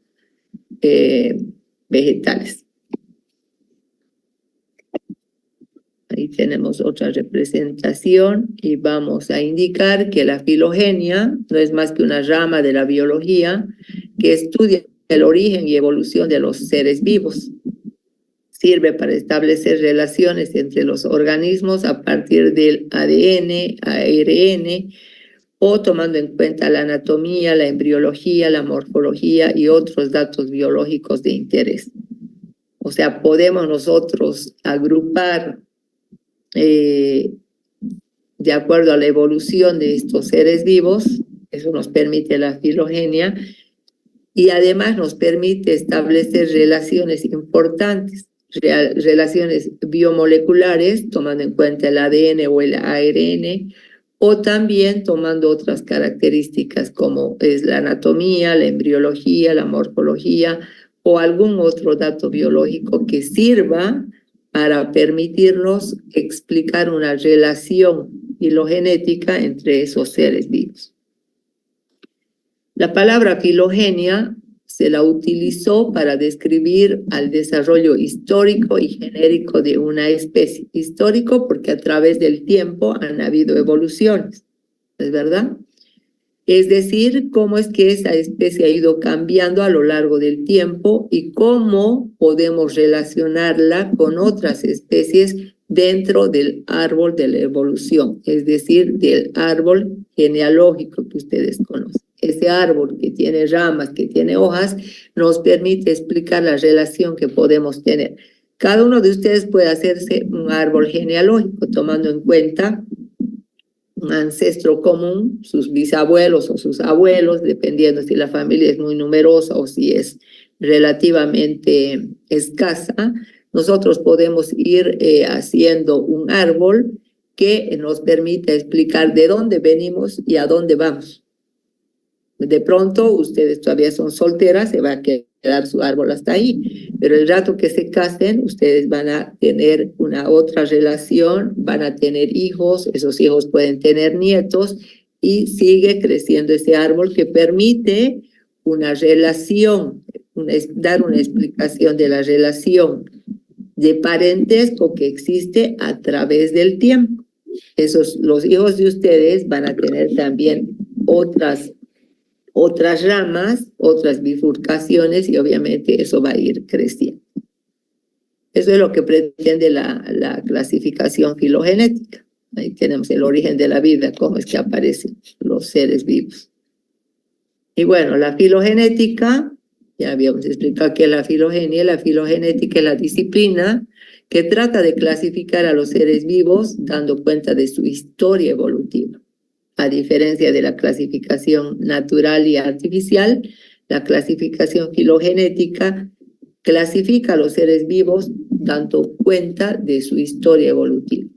vegetales? Ahí tenemos otra representación y vamos a indicar que la filogenia no es más que una rama de la biología que estudia el origen y evolución de los seres vivos. Sirve para establecer relaciones entre los organismos a partir del ADN, ARN, o tomando en cuenta la anatomía, la embriología, la morfología y otros datos biológicos de interés. O sea, podemos nosotros agrupar de acuerdo a la evolución de estos seres vivos, eso nos permite la filogenia, y además nos permite establecer relaciones importantes, relaciones biomoleculares, tomando en cuenta el ADN o el ARN, o también tomando otras características como es la anatomía, la embriología, la morfología, o algún otro dato biológico que sirva para permitirnos explicar una relación filogenética entre esos seres vivos. La palabra filogenia se la utilizó para describir al desarrollo histórico y genérico de una especie. Histórico porque a través del tiempo han habido evoluciones, ¿es verdad? Es decir, cómo es que esa especie ha ido cambiando a lo largo del tiempo y cómo podemos relacionarla con otras especies dentro del árbol de la evolución, es decir, del árbol genealógico que ustedes conocen. Ese árbol que tiene ramas, que tiene hojas, nos permite explicar la relación que podemos tener. Cada uno de ustedes puede hacerse un árbol genealógico tomando en cuenta un ancestro común, sus bisabuelos o sus abuelos, dependiendo si la familia es muy numerosa o si es relativamente escasa. Nosotros podemos ir haciendo un árbol que nos permite explicar de dónde venimos y a dónde vamos. De pronto, ustedes todavía son solteras, se va a quedar su árbol hasta ahí, pero el rato que se casen, ustedes van a tener una otra relación, van a tener hijos, esos hijos pueden tener nietos, y sigue creciendo ese árbol que permite una relación, dar una explicación de la relación de parentesco que existe a través del tiempo. Los hijos de ustedes van a tener también otras ramas, otras bifurcaciones, y obviamente eso va a ir creciendo. Eso es lo que pretende la clasificación filogenética. Ahí tenemos el origen de la vida, cómo es que aparecen los seres vivos. Y bueno, la filogenética, ya habíamos explicado que la filogenia, la filogenética es la disciplina que trata de clasificar a los seres vivos dando cuenta de su historia evolutiva. A diferencia de la clasificación natural y artificial, la clasificación filogenética clasifica a los seres vivos dando cuenta de su historia evolutiva.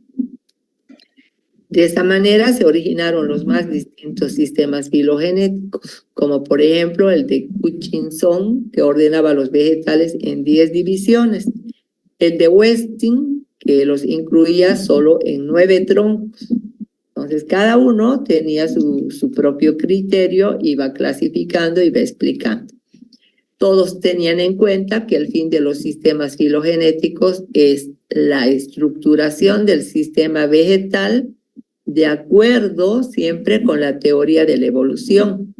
De esa manera se originaron los más distintos sistemas filogenéticos, como por ejemplo el de Hutchinson, que ordenaba a los vegetales en 10 divisiones, el de Westing, que los incluía solo en 9 troncos. Entonces, cada uno tenía su propio criterio, iba clasificando, iba explicando. Todos tenían en cuenta que el fin de los sistemas filogenéticos es la estructuración del sistema vegetal de acuerdo siempre con la teoría de la evolución.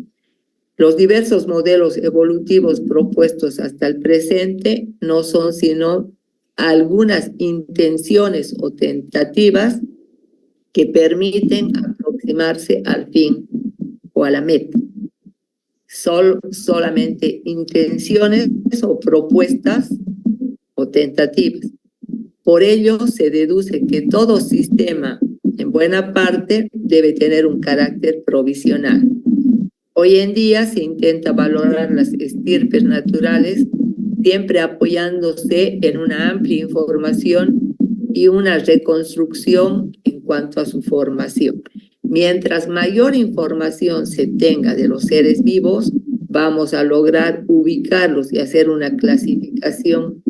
Los diversos modelos evolutivos propuestos hasta el presente no son sino algunas intenciones o tentativas que permiten aproximarse al fin o a la meta. Solamente intenciones o propuestas o tentativas. Por ello, se deduce que todo sistema, en buena parte, debe tener un carácter provisional. Hoy en día se intenta valorar las estirpes naturales siempre apoyándose en una amplia información y una reconstrucción en cuanto a su formación. Mientras mayor información se tenga de los seres vivos, vamos a lograr ubicarlos y hacer una clasificación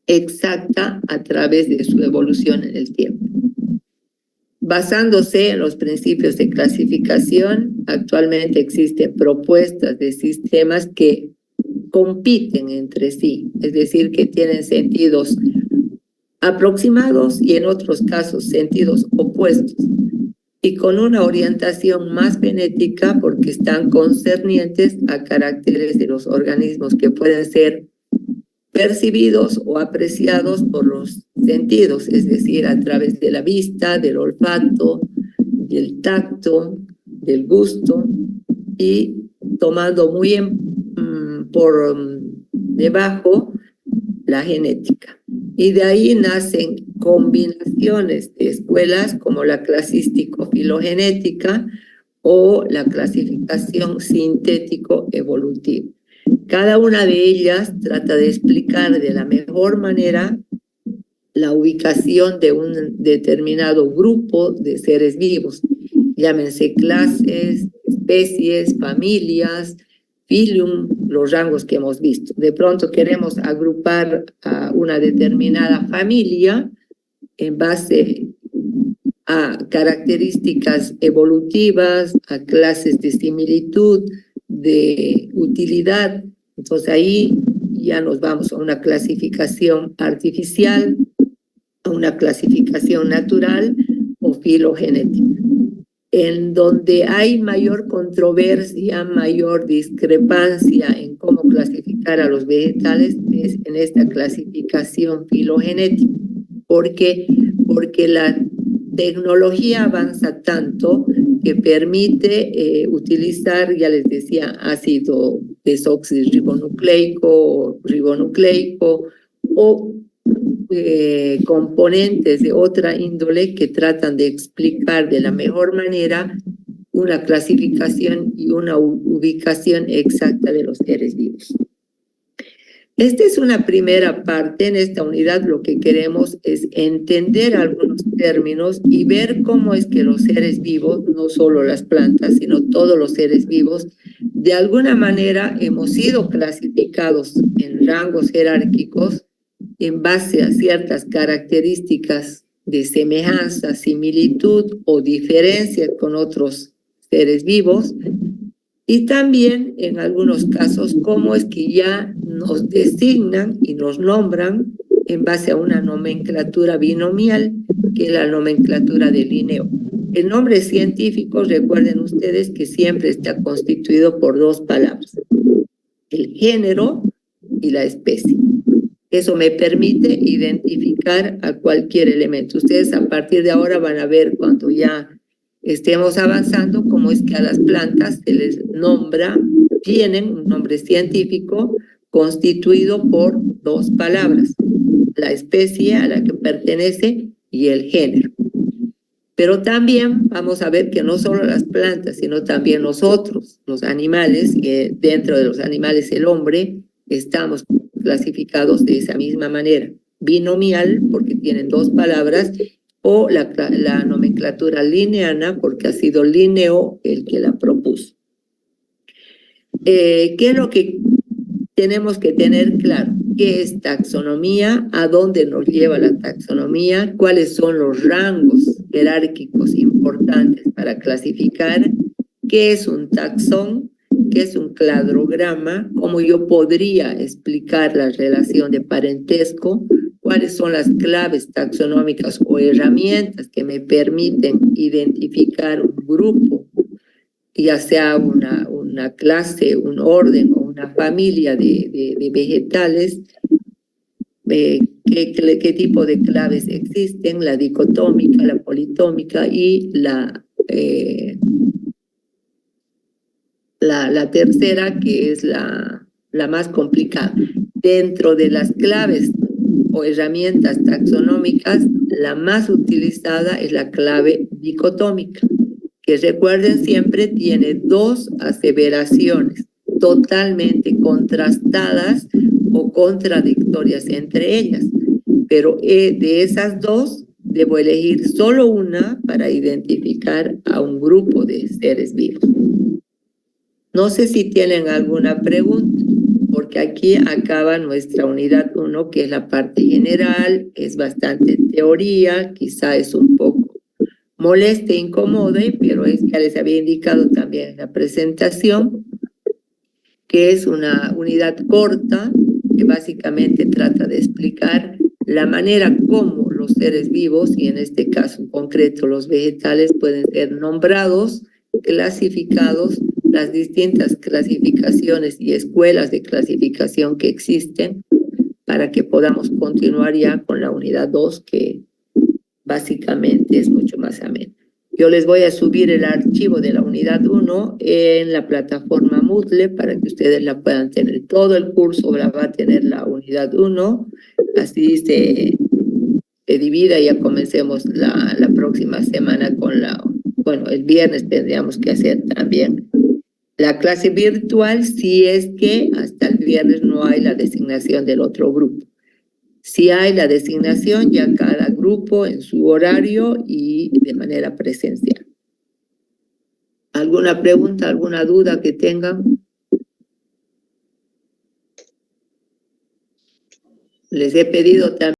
exacta a través de su evolución en el tiempo. Basándose en los principios de clasificación, actualmente existen propuestas de sistemas que compiten entre sí, es decir, que tienen sentidos aproximados y en otros casos sentidos opuestos, y con una orientación más benéfica porque están concernientes a caracteres de los organismos que pueden ser percibidos o apreciados por los sentidos, es decir, a través de la vista, del olfato, del tacto, del gusto, y tomando muy por debajo la genética. Y de ahí nacen combinaciones de escuelas como la clasístico-filogenética o la clasificación sintético-evolutiva. Cada una de ellas trata de explicar de la mejor manera la ubicación de un determinado grupo de seres vivos, llámense clases, especies, familias, filium, los rangos que hemos visto. De pronto queremos agrupar a una determinada familia en base a características evolutivas, a clases de similitud, de utilidad. Entonces ahí ya nos vamos a una clasificación artificial, a una clasificación natural o filogenética. En donde hay mayor controversia, mayor discrepancia en cómo clasificar a los vegetales es en esta clasificación filogenética. Porque la tecnología avanza tanto que permite utilizar, ya les decía, ácido desoxirribonucleico, ribonucleico o componentes de otra índole que tratan de explicar de la mejor manera una clasificación y una ubicación exacta de los seres vivos. Esta es una primera parte. En esta unidad lo que queremos es entender algunos términos y ver cómo es que los seres vivos, no solo las plantas, sino todos los seres vivos, de alguna manera hemos sido clasificados en rangos jerárquicos en base a ciertas características de semejanza, similitud o diferencia con otros seres vivos, y también en algunos casos cómo es que ya nos designan y nos nombran en base a una nomenclatura binomial, que es la nomenclatura de Linneo. El nombre científico, recuerden ustedes que siempre está constituido por dos palabras, el género y la especie. Eso me permite identificar a cualquier elemento. Ustedes a partir de ahora van a ver cuando ya estemos avanzando cómo es que a las plantas se les nombra, tienen un nombre científico constituido por dos palabras, la especie a la que pertenece y el género. Pero también vamos a ver que no solo las plantas, sino también nosotros, los animales, dentro de los animales el hombre, estamos clasificados de esa misma manera, binomial porque tienen dos palabras, o la nomenclatura linneana porque ha sido Linneo el que la propuso. ¿Qué es lo que tenemos que tener claro? ¿Qué es taxonomía? ¿A dónde nos lleva la taxonomía? ¿Cuáles son los rangos jerárquicos importantes para clasificar? ¿Qué es un taxón? ¿Qué es un cladograma? ¿Cómo yo podría explicar la relación de parentesco? ¿Cuáles son las claves taxonómicas o herramientas que me permiten identificar un grupo, ya sea una clase, un orden o una familia de vegetales? ¿Qué tipo de claves existen? La dicotómica, la politómica y la tercera, que es la más complicada. Dentro de las claves o herramientas taxonómicas, la más utilizada es la clave dicotómica, que recuerden siempre tiene dos aseveraciones totalmente contrastadas o contradictorias entre ellas, pero de esas dos debo elegir solo una para identificar a un grupo de seres vivos. No sé si tienen alguna pregunta, porque aquí acaba nuestra unidad 1, que es la parte general, es bastante teoría, quizá es un poco molesta e incómoda, pero ya les había indicado también en la presentación, que es una unidad corta, que básicamente trata de explicar la manera como los seres vivos, y en este caso en concreto los vegetales, pueden ser nombrados, clasificados, las distintas clasificaciones y escuelas de clasificación que existen, para que podamos continuar ya con la unidad 2, que básicamente es mucho más amena. Yo les voy a subir el archivo de la unidad 1 en la plataforma Moodle para que ustedes la puedan tener. Todo el curso la va a tener la unidad 1, así se divida y ya comencemos la próxima semana con bueno, el viernes tendríamos que hacer también la clase virtual, si es que hasta el viernes no hay la designación del otro grupo. Si hay la designación, ya cada grupo en su horario y de manera presencial. ¿Alguna pregunta, alguna duda que tengan? Les he pedido también